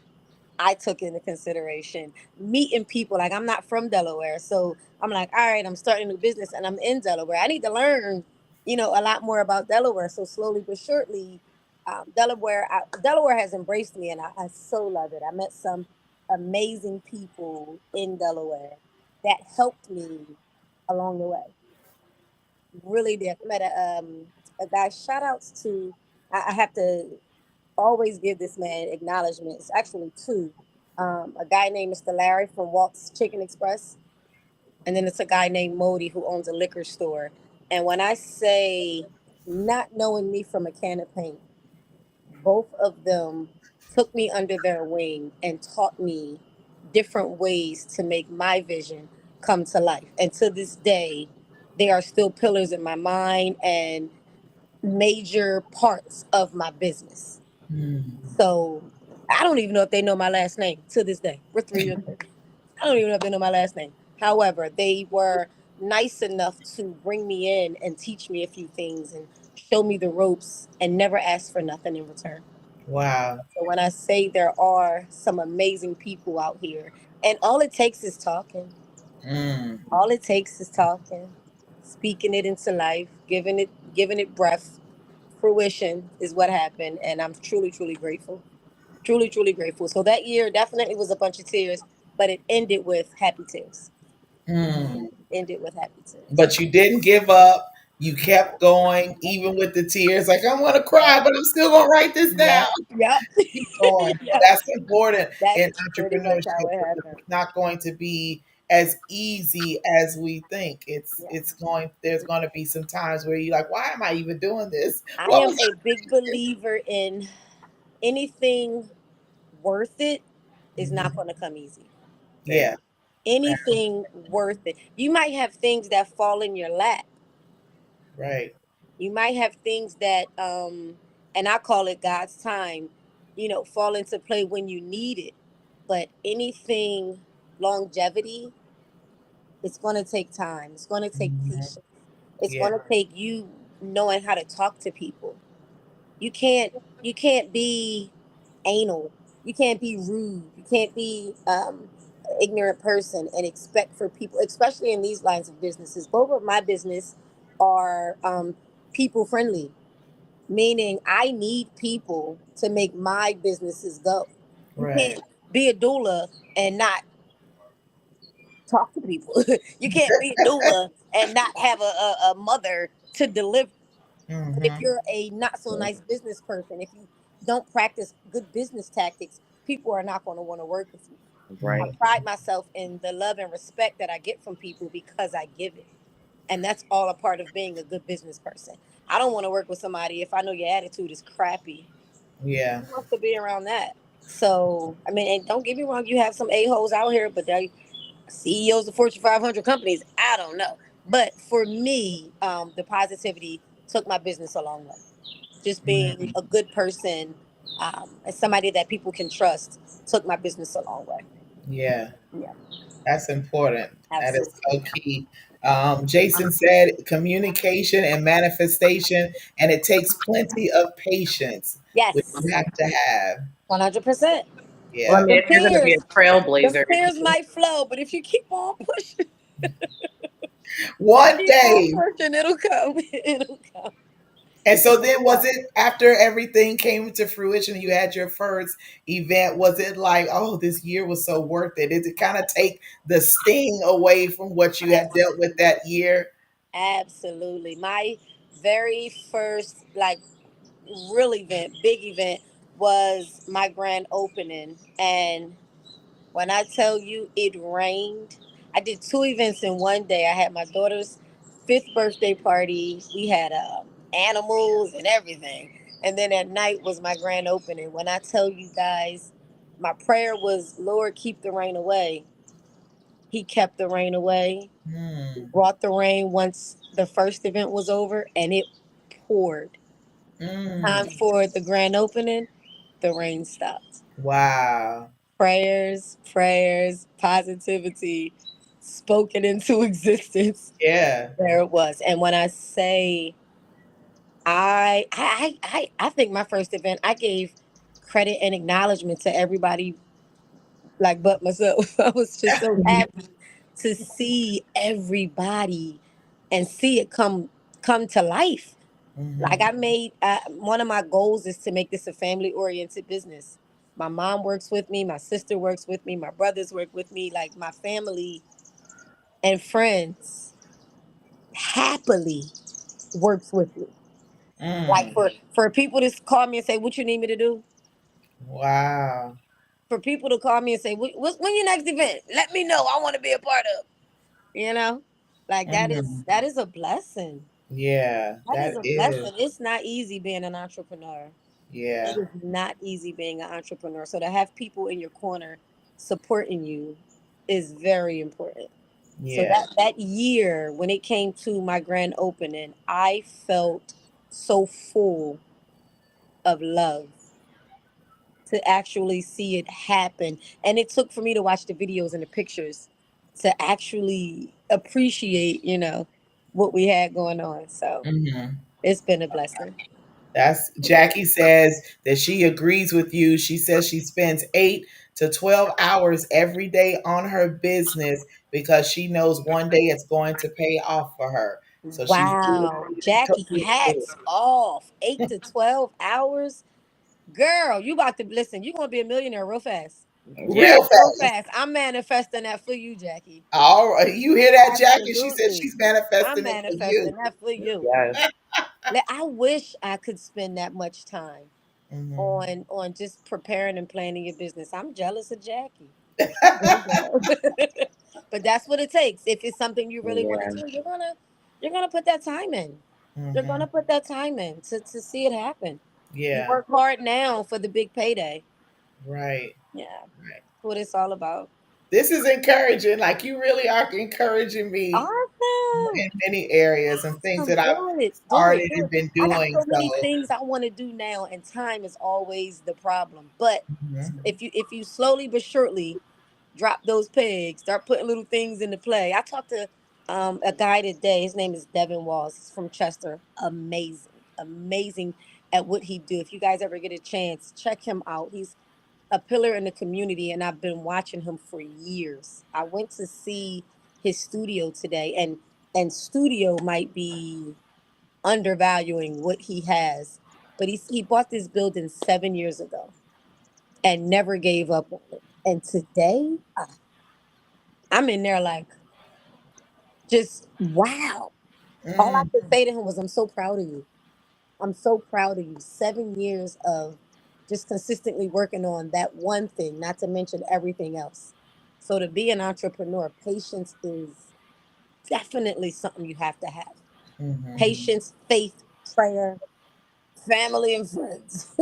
I took into consideration. Meeting people, like I'm not from Delaware, so I'm like, all right, I'm starting a new business and I'm in Delaware. I need to learn, a lot more about Delaware. So slowly but surely, Delaware has embraced me, and I so love it. I met some amazing people in Delaware that helped me along the way. Really did. I met a guy. Shout outs to. I have to always give this man acknowledgement. It's actually two. A guy named Mr. Larry from Walt's Chicken Express, and then it's a guy named Modi who owns a liquor store. And when I say not knowing me from a can of paint, both of them took me under their wing and taught me different ways to make my vision come to life. And to this day, they are still pillars in my mind and major parts of my business. mhm. So I don't even know if they know my last name to this day. We're 3 years later. I don't even know if they know my last name. However, they were nice enough to bring me in and teach me a few things and show me the ropes and never ask for nothing in return. Wow. So when I say there are some amazing people out here, and all it takes is talking. Mm, All it takes is talking, speaking it into life, giving it breath. Fruition is what happened, and I'm truly, truly grateful. Truly, truly grateful. So that year definitely was a bunch of tears, but it ended with happy tears. mm. Ended with happy tears. But you didn't give up. You kept going, even with the tears. Like, I'm going to cry, but I'm still going to write this down. Yep. Yep. Keep going. So Yep. that's important in That's pretty much how entrepreneurship it because happened. it's not going to be as easy as we think. Yeah. It's going there's going to be some times where you're like, why am I even doing this? I What am was a I big believer in anything worth it is not Mhm. going to come easy. Yeah, Anything worth it. You might have things that fall in your lap. right. You might have things that, and I call it God's time, fall into play when you need it. But anything longevity, it's going to take time. It's going to take Mhm. patience. It's Yeah, going to take you knowing how to talk to people. You can't be anal. You can't be rude. You can't be ignorant person and expect for people, especially in these lines of businesses. Both of my business are people friendly, meaning I need people to make my businesses go. You right. can't be a doula and not talk to people. You can't be a doula and not have a mother to deliver. If Hmm. you're a not so nice business person, if you don't practice good business tactics, people are not going to want to work with you. I Right. pride myself in the love and respect that I get from people because I give it. And that's all a part of being a good business person. I don't want to work with somebody if I know your attitude is crappy. Yeah, Who wants to be around that? So, I mean, and don't get me wrong, you have some a-holes out here, but they CEOs of Fortune 500 companies, I don't know. But for me, the positivity took my business a long way. Just being mm, a good person, and somebody that people can trust took my business a long way. yeah. Yeah, That's important. That is absolutely. so key. Jason said communication and manifestation, and it takes plenty of patience, which Yes, you have to have. 100%. Well, I Yeah. mean, The if you're going to be a tears, the trailblazer, tears might flow, but if you keep on pushing, One keep on day. pushing, it'll come. It'll come. And so then Yeah. was it after everything came to fruition and you had your first event, was it like, oh, this year was so worth it? Did it kind of take the sting away from what you had dealt with that year? Absolutely. My very first real event, big event was my grand opening. And when I tell you it rained, I did two events in one day. I had my daughter's fifth birthday party. We had animals and everything. And then at night was my grand opening. When I tell you guys, my prayer was, Lord, keep the rain away. He kept the rain away, Hmm. brought the rain once the first event was over, and it poured. Time Mm. for the grand opening, the rain stopped. Wow. Prayers, prayers, positivity spoken into existence. Yeah. There it was. And when I say I think my first event, I gave credit and acknowledgement to everybody but myself. I was just so happy to see everybody and see it come to life. Like Hmm. I made one of my goals is to make this a family oriented business. My mom works with me, my sister works with me, my brothers work with me, like my family and friends happily works with me. Like Mm. for people to call me and say, "What you need me to do?" Wow. For people to call me and say, When your next event? Let me know. I want to be a part of." You know, like that is Mm. that is a blessing. Yeah, That is that a is. blessing. It's not easy being an entrepreneur. It Yeah. is not easy being an entrepreneur. So to have people in your corner supporting you is very important. So Yeah. that year when it came to my grand opening, I felt so full of love to actually see it happen. And it took for me to watch the videos and the pictures to actually appreciate, what we had going on. So Mhm. it's been a blessing. That's Jackie says that she agrees with you. She says she spends 8 to 12 hours every day on her business because she knows one day it's going to pay off for her. So she's Wow. Jackie, totally into hats off. 8 to 12 hours. Girl, you about to listen. You're gonna be a millionaire real fast. it Yeah. real Real fast. fast. I'm manifesting that for you, Jackie. All right, you hear that, Jackie? She said Absolutely. she's I'm manifesting it for you. manifesting that for you. Yes. I wish I could spend that much time Mhm. on just preparing and planning your business. I'm jealous of Jackie. She go, girl. But that's what it takes. If it's something you really want to Yeah. do, you're gonna put that time in. You're Mhm. gonna put that time in to see it happen. You Yeah. work hard now for the big payday. Right. Yeah, Right. that's what it's all about. This is encouraging. Like you really are encouraging me Awesome. in many areas and things Awesome. that I've Do it. Do it. started Do and it. been I got doing. so So many things I want to do now, and time is always the problem. But mhm. if you slowly but surely drop those pegs, start putting little things into play. I talked to a guy today. His name is Devin Walls. He's from Chester. Amazing, amazing at what he do. If you guys ever get a chance, check him out. He's a pillar in the community, and I've been watching him for years. I went to see his studio today, and studio might be undervaluing what he has, but he bought this building 7 years ago and never gave up on it. And today, I'm in there like, just wow. All I Mm, could say to him was, I'm so proud of you. I'm so proud of you. 7 years of just consistently working on that one thing, not to mention everything else. So to be an entrepreneur, patience is definitely something you have to have. mhm. Patience, faith, prayer, family, and friends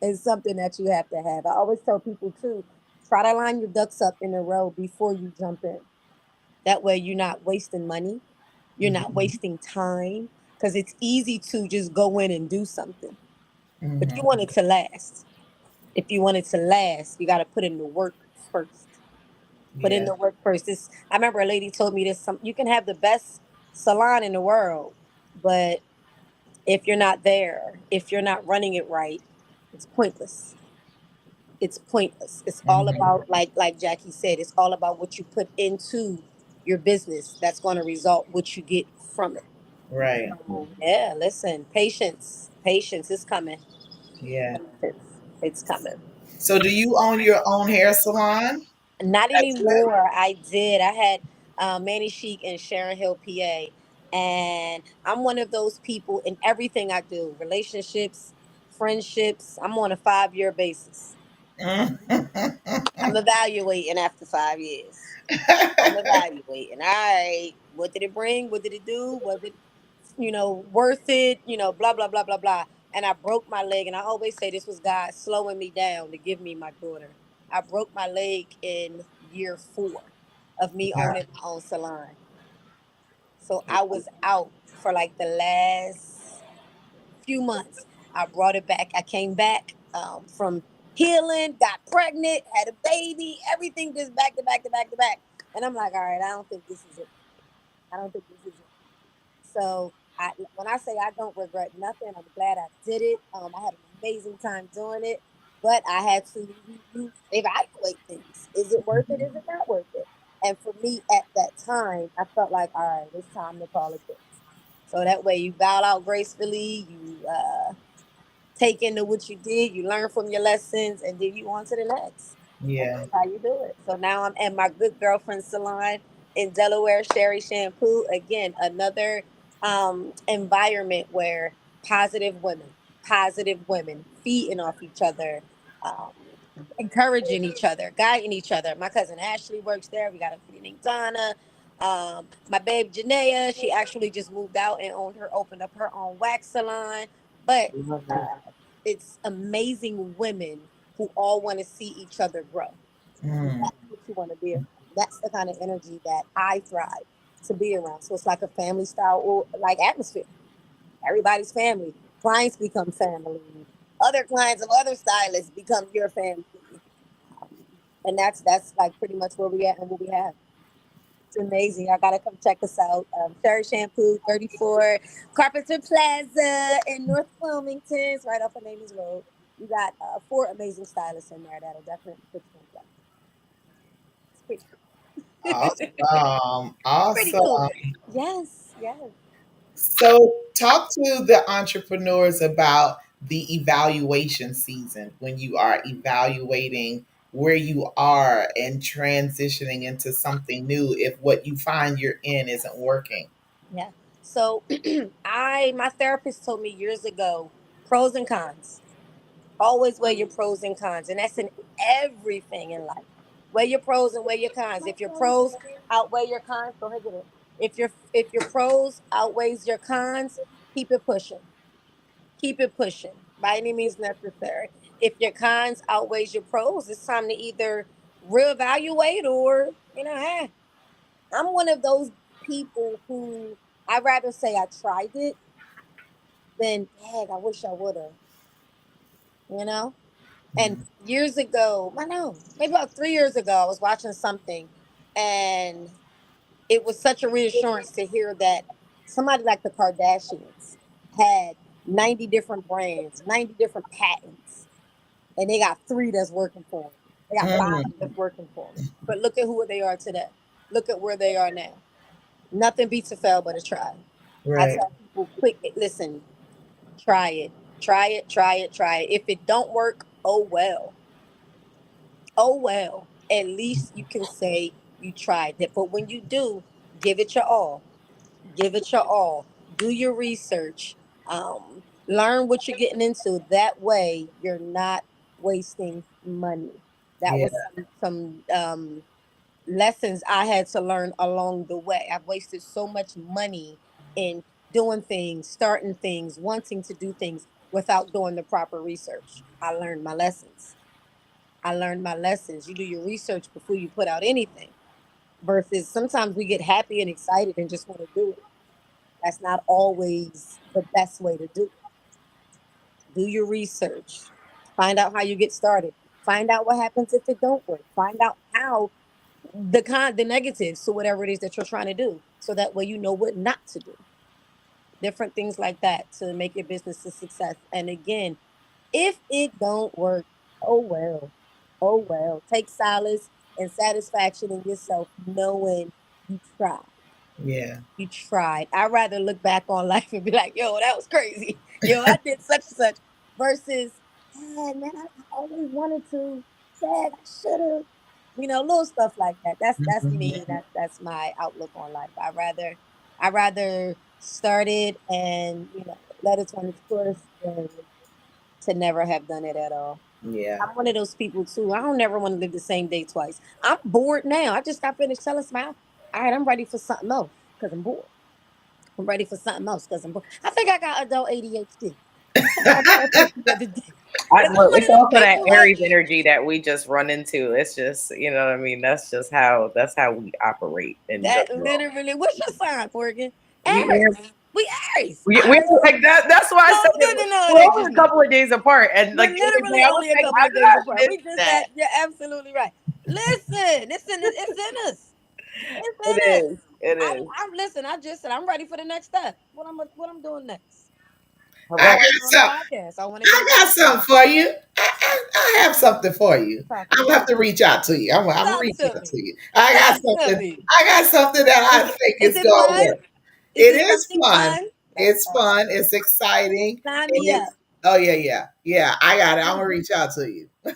is something that you have to have. I always tell people too, try to line your ducks up in a row before you jump in. That way you're not wasting money. You're not Mhm. wasting time because it's easy to just go in and do something. But you Mhm. want it to last. If you want it to last, you got to put in the work first. Put in Yeah. the work first. This I remember a lady told me this. You can have the best salon in the world, but if you're not there, if you're not running it right, it's pointless. It's pointless. It's all Mhm. about like Jackie said. It's all about what you put into your business. That's going to result what you get from it. Right. So, yeah, listen, patience. Patience is coming. Yeah. It's coming. So, do you own your own hair salon Not as well? anymore. I did. I had Manny Chic in Sharon Hill, PA. And I'm one of those people in everything I do, relationships, friendships. I'm on a 5-year basis. I'm evaluating after 5 years. I'm evaluating. All right, what did it bring? What did it do? Was it, worth it? Blah blah blah blah blah. And I broke my leg, and I always say this was God slowing me down to give me my daughter. I broke my leg in year 4 of me Wow. owning my own salon. So I was out for like the last few months. I brought it back. I came back from healing, got pregnant, had a baby, everything just back to back to back to back. And I'm like, all right, I don't think this is it. I don't think this is it. So when I say I don't regret nothing, I'm glad I did it. I had an amazing time doing it, but I had to evaluate things. Is it worth it? Is it not worth it? And for me at that time, I felt like, all right, it's time to call it quits. So that way you bow out gracefully, you take into what you did, you learn from your lessons, and then you on to the next. And Yeah. that's how you do it. So now I'm at my good girlfriend salon in Delaware, Sherry Shampoo. Again, another environment where positive women feeding off each other, um, encouraging each other, guiding each other. My cousin Ashley works there. We got a friend named Donna. My babe Janaea, she actually just moved out and opened up her own wax salon. But Love uh, that. it's amazing women who all want to see each other grow. Mm. That's what you want to be around. That's the kind of energy that I thrive to be around. So it's like a family style or like atmosphere. Everybody's family. Clients become family. Other clients of other stylists become your family. And that's like pretty much where we at and what we have. It's amazing. Y'all gotta come check us out. Sherry Shampoo, 34 Carpenter Plaza in North Wilmington. It's right off of Amy's Road. You got 4 amazing stylists in there that'll definitely put you in place. It's pretty Awesome. pretty cool. Awesome. Yes, yes. So, talk to the entrepreneurs about the evaluation season when you are evaluating where you are and transitioning into something new if what you find you're in isn't working. Yeah. So my therapist told me years ago, pros and cons. Always weigh your pros and cons. And that's in everything in life. Weigh your pros and weigh your cons. If your pros outweigh your cons, go ahead and get it. If your pros outweighs your cons, keep it pushing. Keep it pushing by any means necessary. If your cons outweighs your pros, it's time to either reevaluate or, hey, I'm one of those people who I'd rather say I tried it than, heck, I wish I would have, you know? And years ago, I know, maybe about 3 years ago, I was watching something and it was such a reassurance to hear that somebody like the Kardashians had 90 different brands, 90 different patents, and they got 3 that's working for them. They got 5 Mm, that's working for them. But look at who they are today. Look at where they are now. Nothing beats a fail but a try. I right. tell people, quick, listen, try it. Try it, try it, try it. If it don't work, oh well. Oh well. At least you can say you tried it. But when you do, give it your all. Give it your all. Do your research. Learn what you're getting into. That way you're not wasting money. That Yeah. was some lessons I had to learn along the way. I've wasted so much money in doing things, starting things, wanting to do things without doing the proper research. I learned my lessons. I learned my lessons. You do your research before you put out anything. Versus sometimes we get happy and excited and just want to do it. That's not always the best way to do it. Do your research. Find out how you get started. Find out what happens if it don't work. Find out how the negatives to whatever it is that you're trying to do. So that way you know what not to do. Different things like that to make your business a success. And again, if it don't work, oh well. Oh well. Take solace and satisfaction in yourself knowing you tried. Yeah. You tried. I'd rather look back on life and be like, yo, that was crazy. Yo, I did such and such. Versus, hey, man, I always wanted to. Sad, I should have. Little stuff like that. That's Mhm. me. That's my outlook on life. I rather start it and let it run its course than to never have done it at all. Yeah. I'm one of those people too. I don't never want to live the same day twice. I'm bored now. I just got finished telling Smile. All right, I'm ready for something else because I'm bored. I'm ready for something else because I'm bored. I think I got adult ADHD. I think I told her the other day. Because I'm Look, one it's of those also that people like Aries energy that we just run into. It's just, you know what I mean? That's how we operate in that. general. Literally, what's your sign, Morgan? We Aries. We Aries. we're like that. That's why I So said it's good to know we're it ain't only just a me. couple of days apart. And We're like the other day, literally I was only a like, couple how of did days I apart. miss We just that? had. You're absolutely right. Listen, it's in us. It's It in us. is. It is. I'm listen. I just said I'm ready for the next step. What I'm doing next. All I I right. want to got be on the some. podcast. I want to get a I got podcast. something for you. I have something for you. Talk to I'm me. gonna have to reach out to you. I'm gonna Talk reach to out me. to you. I got Talk to something. me. I got something that I Is think is is it gonna fun? work. Is It it is something fun. fun? That's It's awesome. fun. It's exciting, Sign and me up. it's oh yeah, yeah, yeah. I got it. I'm gonna reach out to you. Y'all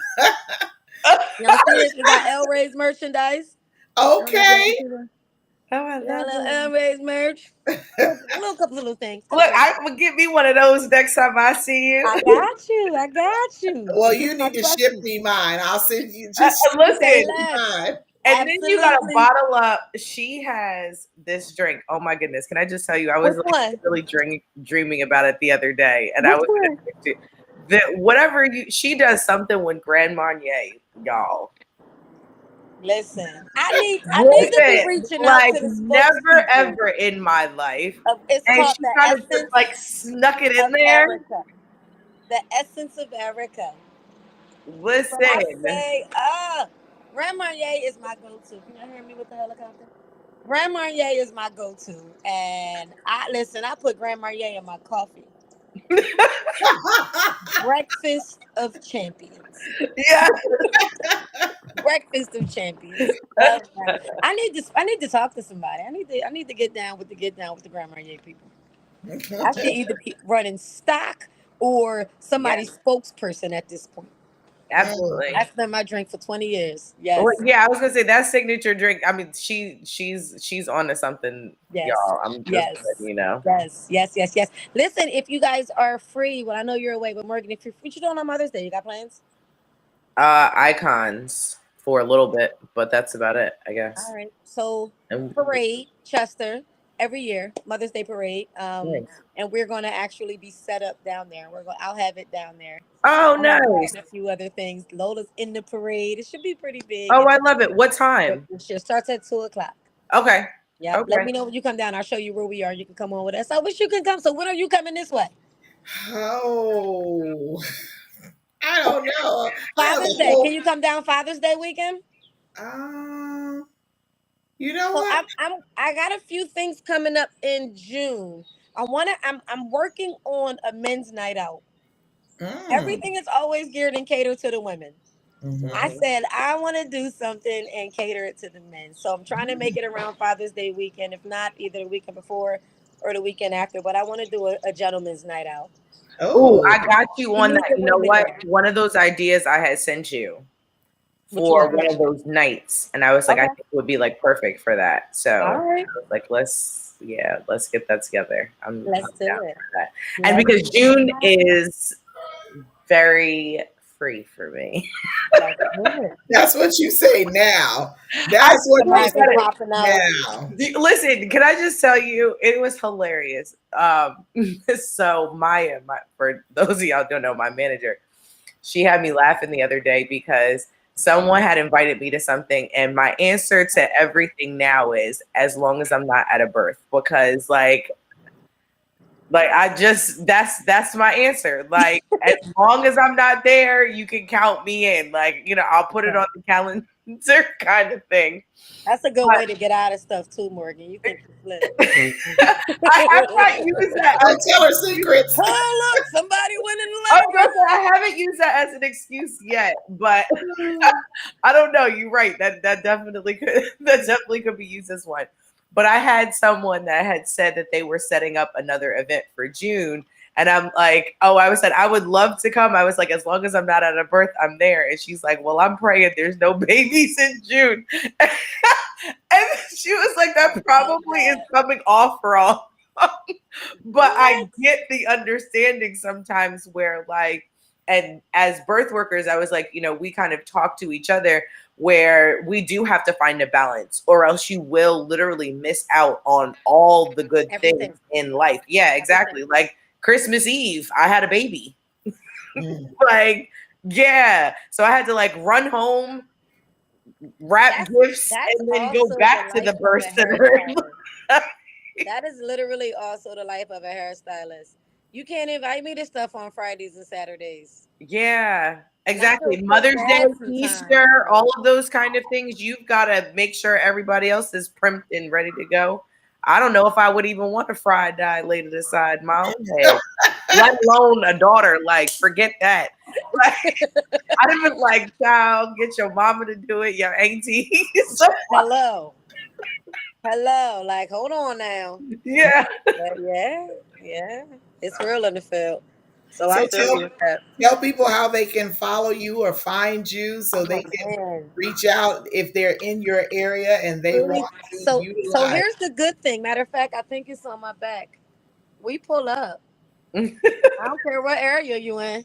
see it? We got L Ray's merchandise. I don't know if y'all Okay. see it. Oh, I Yeah, love little it. L Ray's merch. Little couple little things. Look, Couple little I things. will get me one of those next time I see you. I got you. I got you. Well, It's just you my need to ship question. me mine. I'll send you. Just Say Listen, ship me less. mine. and then you gotta Absolutely. bottle up. She has this drink. Oh my goodness! Can I just tell you? I was Which like one? really dreaming about it the other day, and I Which was gonna one? text you. Whatever she does something with Grand Marnier, y'all. Listen, I need to be Listen, reaching out like to the never spokespeople. ever in my life, It's and called she the kind of just essence like snuck it in of there. Erica. The essence of Erica. When I Listen, say, Grand Marnier is my go-to. Can y'all hear me with the helicopter? Grand Marnier is my go-to, and I put Grand Marnier in my coffee. Breakfast of champions. Yeah. Breakfast of champions. Love that. I need to talk to somebody. I need to get down with the Grand Marnier people. I should either be running stock or Yeah, somebody's spokesperson at this point. absolutely. That's been my drink for 20 years. Well, Yes. yeah, I was gonna say that signature drink. I mean, she's on to something, Yes. y'all. I'm just letting Yes. you know. Yes. Listen, if you guys are free, well, I know you're away, but Morgan, if you're free, what you doing on Mother's Day? You got plans? Icons for a little bit, but that's about it, I All guess. right. So And parade, Chester, every year, Mother's Day parade. nice. And we're gonna actually be set up down there. I'll have it down there. Oh, I have that nice. and a few other things. Lola's in the parade. It should be pretty big. Oh, And I love it. What time? it should starts at 2 o'clock. Okay. Yep. Let Okay. me know when you come down. I'll show you where we are. You can come on with us. I wish you could come. So when are you coming this way? Oh, I don't know. I have Father's a Day. Can whole. you come down Father's Day weekend? Um, you know So what? I got a few things coming up in June. I'm working on a men's night out. Mm. Everything is always geared and catered to the women. I Mhm. said I want to do something and cater it to the men. So I'm trying to make it around Father's Day weekend, if not either the weekend before or the weekend after. But I want to do a gentleman's night out. Oh, Oh, I got you We on need that. the You know women what? there. One of those ideas I had sent you Which for one? one of those nights, and I was like, I Okay. think it would be like perfect for that. All So right. I was like, let's get that together. Let's I'm do down it. for that. And Let's because do June it. is very free for me. Let's do it. that's what you say now. I That's what you literally Somebody be said it. popping out. say now. Listen, can I just tell you, it was hilarious. So Maya, for those of y'all who don't know, my manager, she had me laughing the other day because someone had invited me to something, and my answer to everything now is as long as I'm not at a birth, because like I just that's my answer. Like as long as I'm not there, you can count me in. Like, I'll put it on the calendar kind of thing. That's a good But way to get out of stuff too, Morgan. You think you flip. I have not used that. Don't tell her secrets. Oh, look, somebody went in I the was gonna say, I haven't used that as an excuse yet, but labor. I don't know. You're right. That definitely could that definitely could be used as one. But I had someone that had said that they were setting up another event for June. And I'm like, oh, I was said I would love to come. I was like, as long as I'm not at a birth, I'm there. And she's like, well, I'm praying there's no babies in June. And she was like, that Love probably is that. coming off wrong. But I What? get the understanding sometimes where and as birth workers, I was like, we kind of talk to each other where we do have to find a balance, or else you will literally miss out on all the good things Everything. in life. Yeah, exactly. Everything. Like Christmas Eve, I had a baby. Mm. Like, yeah. So I had to run home, wrap That's gifts, that's and then go also the back to the life of birth a center. hairstylist. That is literally also the life of a hairstylist. You can't invite me to stuff on Fridays and Saturdays. Yeah, And I exactly. feel Mother's Day, bad sometimes. Easter, all of those kind of things. You've got to make sure everybody else is primed and ready to go. I don't know if I would even want a fry dye laid to the side my own head, let alone a daughter. Like, forget that. Like, I'd have been like, child, get your mama to do it, your auntie. So, Hello. Hello. Like, hold on now. yeah, But yeah. It's real in the field. So I So feel you with that. tell people how they can follow you or find you so they Oh can man. reach out if they're in your area and they Really? want to So utilize. here's the good thing. Matter of fact, I think it's on my back. We pull up. I don't care what area you in.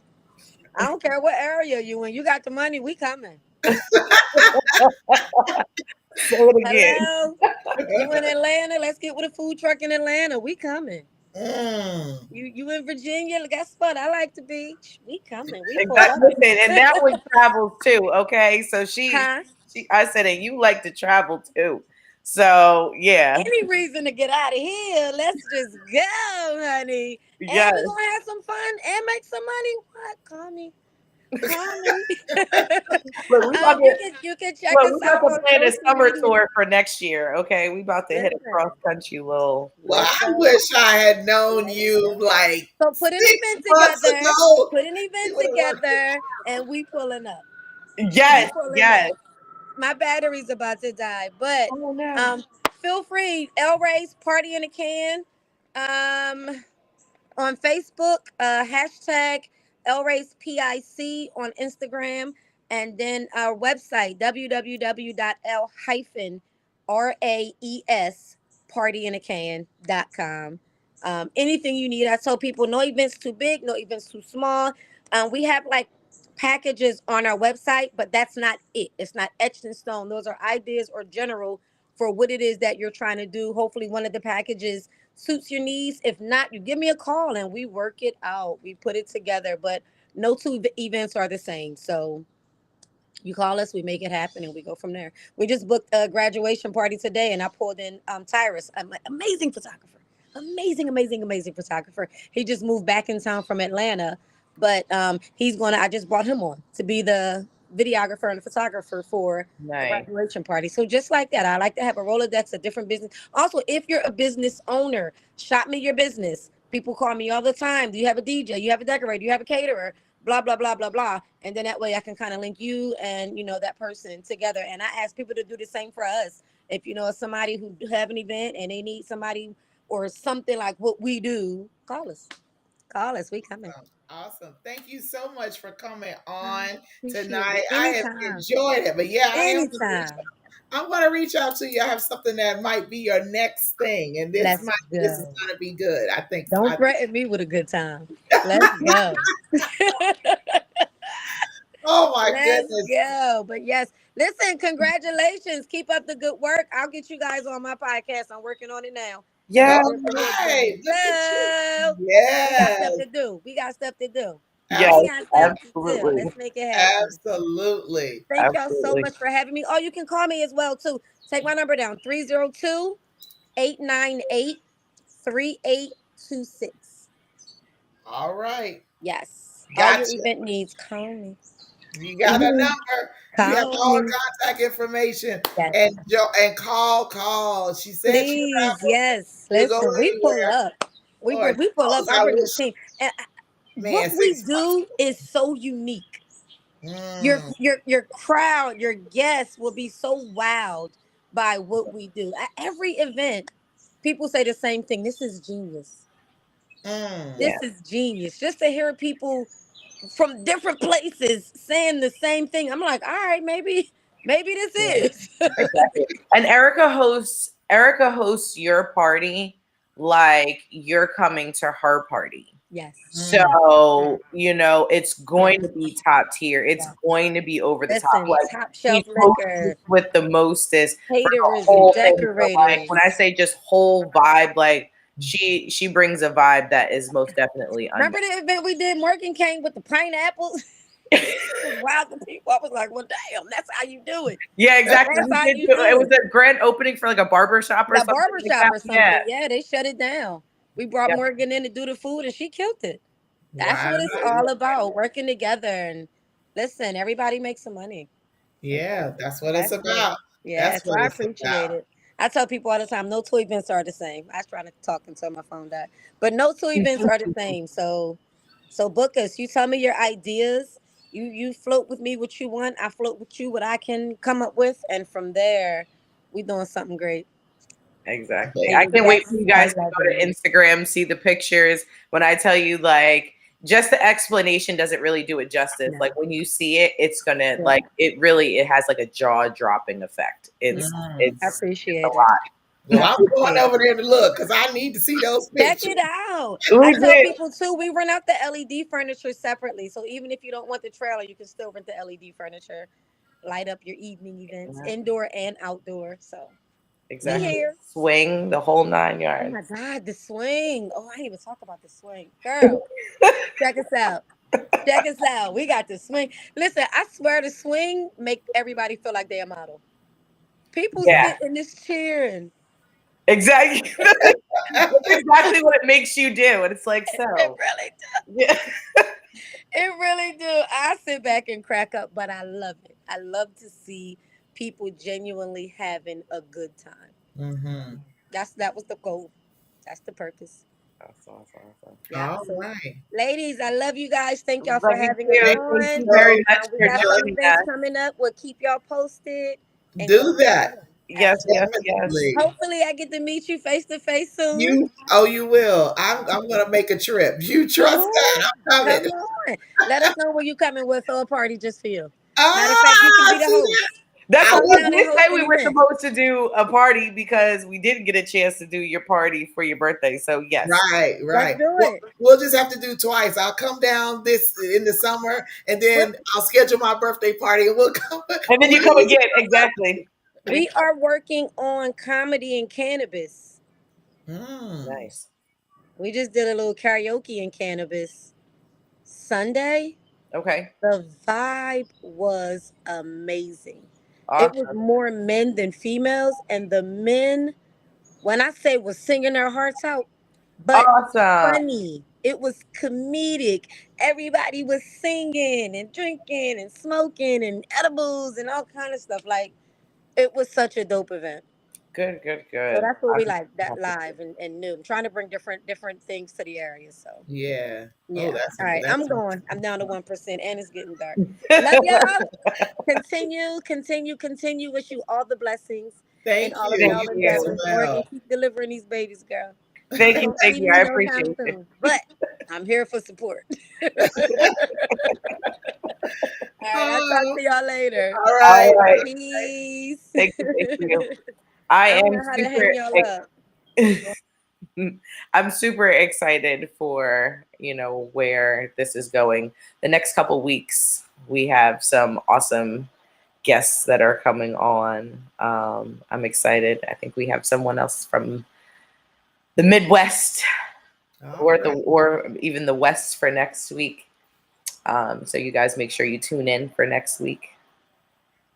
I don't care what area you in. You got the money, we coming. say it again. Hello? You in Atlanta? Let's get with a food truck in Atlanta. We coming. Mm. You in Virginia? Guess what? I like the beach. We coming. We pull Exactly. up. Listen, and that one travels too. Okay, so Huh? I said, and you like to travel too. So yeah, Any reason to get out of here? Let's just go, honey. And yes, we're gonna have some fun and make some money. What? Call me. Call me. Look, we about to, You can check look, us we out about to on plan a social summer media. tour for next year. Okay, we about to hit a Listen. cross country little. Well, I Listen. wish I had known you like So put an 6 event months together. ago. Put an We event would have worked it. together, and we pulling up. We Yes, pulling yes. up. My battery's about to die, but Oh no. um, feel free. El Ray's Party in a Can. Um, on Facebook, hashtag LRacePIC on Instagram, and then our website, www.l-raes-partyinacan.com. Anything you need, I tell people no events too big, no events too small. We have like packages on our website, but that's not it. It's not etched in stone. Those are ideas or general for what it is that you're trying to do. Hopefully, one of the packages suits your needs. If not, you give me a call and we work it out. We put it together, but no two events are the same. So you call us, we make it happen, and we go from there. We just booked a graduation party today, and I pulled in Tyrus, an amazing photographer, amazing photographer. He just moved back in town from Atlanta, but he's gonna. I just brought him on to be the videographer and the photographer for the Nice. graduation party. So just like that, I like to have a Rolodex of different business. Also, if you're a business owner, shop me your business. People call me all the time. Do you have a DJ? You have a decorator? You have a caterer? Blah blah blah blah blah, and then that way I can kind of link you and that person together. And I ask people to do the same for us. If you know somebody who have an event and they need somebody or something like what we do, call us, we coming. Awesome. Thank you so much for coming on Appreciate tonight. it. I have Anytime. enjoyed it. But yeah, Anytime. I'm gonna reach out to you. I have something that might be your next thing. And this Let's is go. gonna be good. Don't threaten me with a good time. Let's go. Oh my Let's goodness. go. But yes, listen, congratulations. Keep up the good work. I'll get you guys on my podcast. I'm working on it now. Yeah. All So we'll right. Look at you. go. We got Yes. stuff to do. We got stuff to do. Yes. We Absolutely. got stuff to do. Absolutely. Let's make it happen. Absolutely. Thank y'all so Absolutely. much for having me. Oh, you can call me as well too. Take my number down, 302-898-3826. All right. Yes. All your Gotcha. event needs, call me. You got a number. You have Call all her me. contact information. Yes. And call. She said she Please, traveled. yes. She'll go Listen, we pull anywhere. up. Lord We pull up. knows I I bring the wish, team, and man, what we 6 months. do is so unique. Mm, Your crowd, your guests will be so wowed by what we do. At every event, people say the same thing. This is genius. mm. Yeah. This is genius. Just to hear people from different places saying the same thing, I'm like, all right, maybe this Yeah. is. Exactly. And Erica hosts your party like you're coming to her party. Yes. Mm. So, it's going Yes. to be top tier. It's Yes. going to be over the top. Listen, Like top she's shelf hosting liquor, with the mostest for the caterers and whole thing. So like when I decorators. say just whole vibe, like she brings a vibe that is most definitely Remember the event we did? Morgan came with the pineapples. Was wild to people. I was like, well, damn, that's how you do it. Yeah, exactly. That's We how did you it do was it. a grand opening for like a barber shop or The something barber like shop that. or Yeah. something. Yeah, they shut it down. We brought Yeah. Morgan in to do the food and she killed it. That's Wow. what it's all about. Working together and listen, everybody makes some money. Yeah, that's what it's That's it. about. Yeah, That's so what I it's appreciate about. it. I tell people all the time, no two events are the same. I was trying to talk until my phone died. But no two events are the same. So book us. You tell me your ideas. You float with me what you want. I float with you what I can come up with. And from there, we doing something great. Exactly. And I can't wait for yes, you I guys to love go to it. Instagram, see the pictures. When I tell you, like, just the explanation doesn't really do it justice. No. Like when you see it, it's gonna Yeah. like it has like a jaw dropping effect. It's Mm. it's I it's appreciate a it. lot. Well, I I'm going appreciate it. over there to look because I need to see those Check pictures. it out. I We tell did. people too, we rent out the LED furniture separately. So even if you don't want the trailer, you can still rent the LED furniture. Light up your evening events, Yeah, indoor and outdoor. So we Mm. exactly. here. Swing the whole 9 Oh yards. my God, the swing. Oh, I didn't even talk about the swing. Girl, check us out. Check us out. We got the swing. Listen, I swear the swing make everybody feel like they're a model. People Yeah, sit in this chair and exactly. That's exactly what it makes you do. And it's like it so. really Yeah. It really do. I sit back and crack up, but I love it. I love to see people genuinely having a good time. Mm-hmm. That was the goal. That's the purpose. Awesome. Yeah. All So, right. ladies, I love you guys. Thank y'all for Love you having us too. Thank you Thank on. you very so much We for got some much. joining events us. coming up. We'll keep y'all posted and Do go from that. there. Yes, yes, Absolutely. yes. Definitely. Hopefully, I get to meet you face to face soon. You will. I'm gonna make a trip. You Come trust on. that? I'm Come coming. on. Let us know where you coming. We'll throw a party just for you. Matter of fact, you can Ah, be the see that? host. That's I what Come we was down and did host say an we were event. supposed to do a party because we didn't get a chance to do your party for your birthday. So yes. right, Let's right. do Well, it. we'll just have to do twice. I'll come down this in the summer, and We're- then I'll schedule my birthday party, and we'll come. And then you come again. Exactly. We are working on comedy and cannabis. Mm. Nice. We just did a little karaoke in cannabis Sunday. Okay. The vibe was amazing. It was Awesome. more men than females, and the men, when I say was singing their hearts out, but Awesome. funny. It was comedic. Everybody was singing and drinking and smoking and edibles and all kind of stuff. Like it was such a dope event. Good, good, So good. that's what we I'm like, that happy. live and new. I'm trying to bring different things to the area. So Yeah. Oh, yeah. All right. that's I'm some. going. I'm down to 1% and it's getting dark. Love y'all. Continue. Wish you all the blessings and Thank all of you. Thank y'all You as you. endeavors. Morgan, well. keep delivering these babies, girl. Thank You you. won't Thank see you. me I no time appreciate it. soon. But I'm here for support. All right, I'll talk Oh, to y'all later. all All right. right. Peace. Thank you. Thank you. I I don't am know how to hang y'all up. I'm super excited for, where this is going. The next couple weeks, we have some awesome guests that are coming on. I'm excited. I think we have someone else from the Midwest All or right. even the West for next week. So you guys make sure you tune in for next week.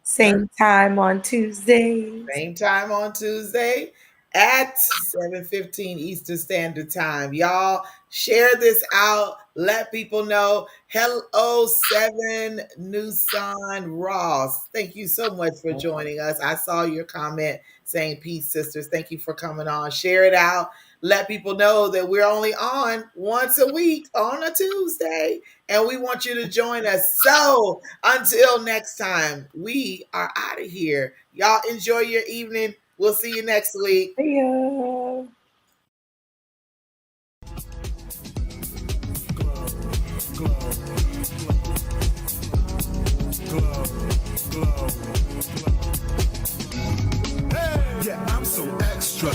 Same time on Tuesdays. Same time on Tuesday at 7:15 Eastern Standard Time. Y'all share this out. Let people know. Hello, 7 Nusan Ross. Thank you so much for joining us. I saw your comment saying peace, sisters. Thank you for coming on. Share it out. Let people know that we're only on once a week on a Tuesday, and we want you to join us. So until next time, we are out of here. Y'all enjoy your evening. We'll see you next week. See ya. Yeah, I'm so extra.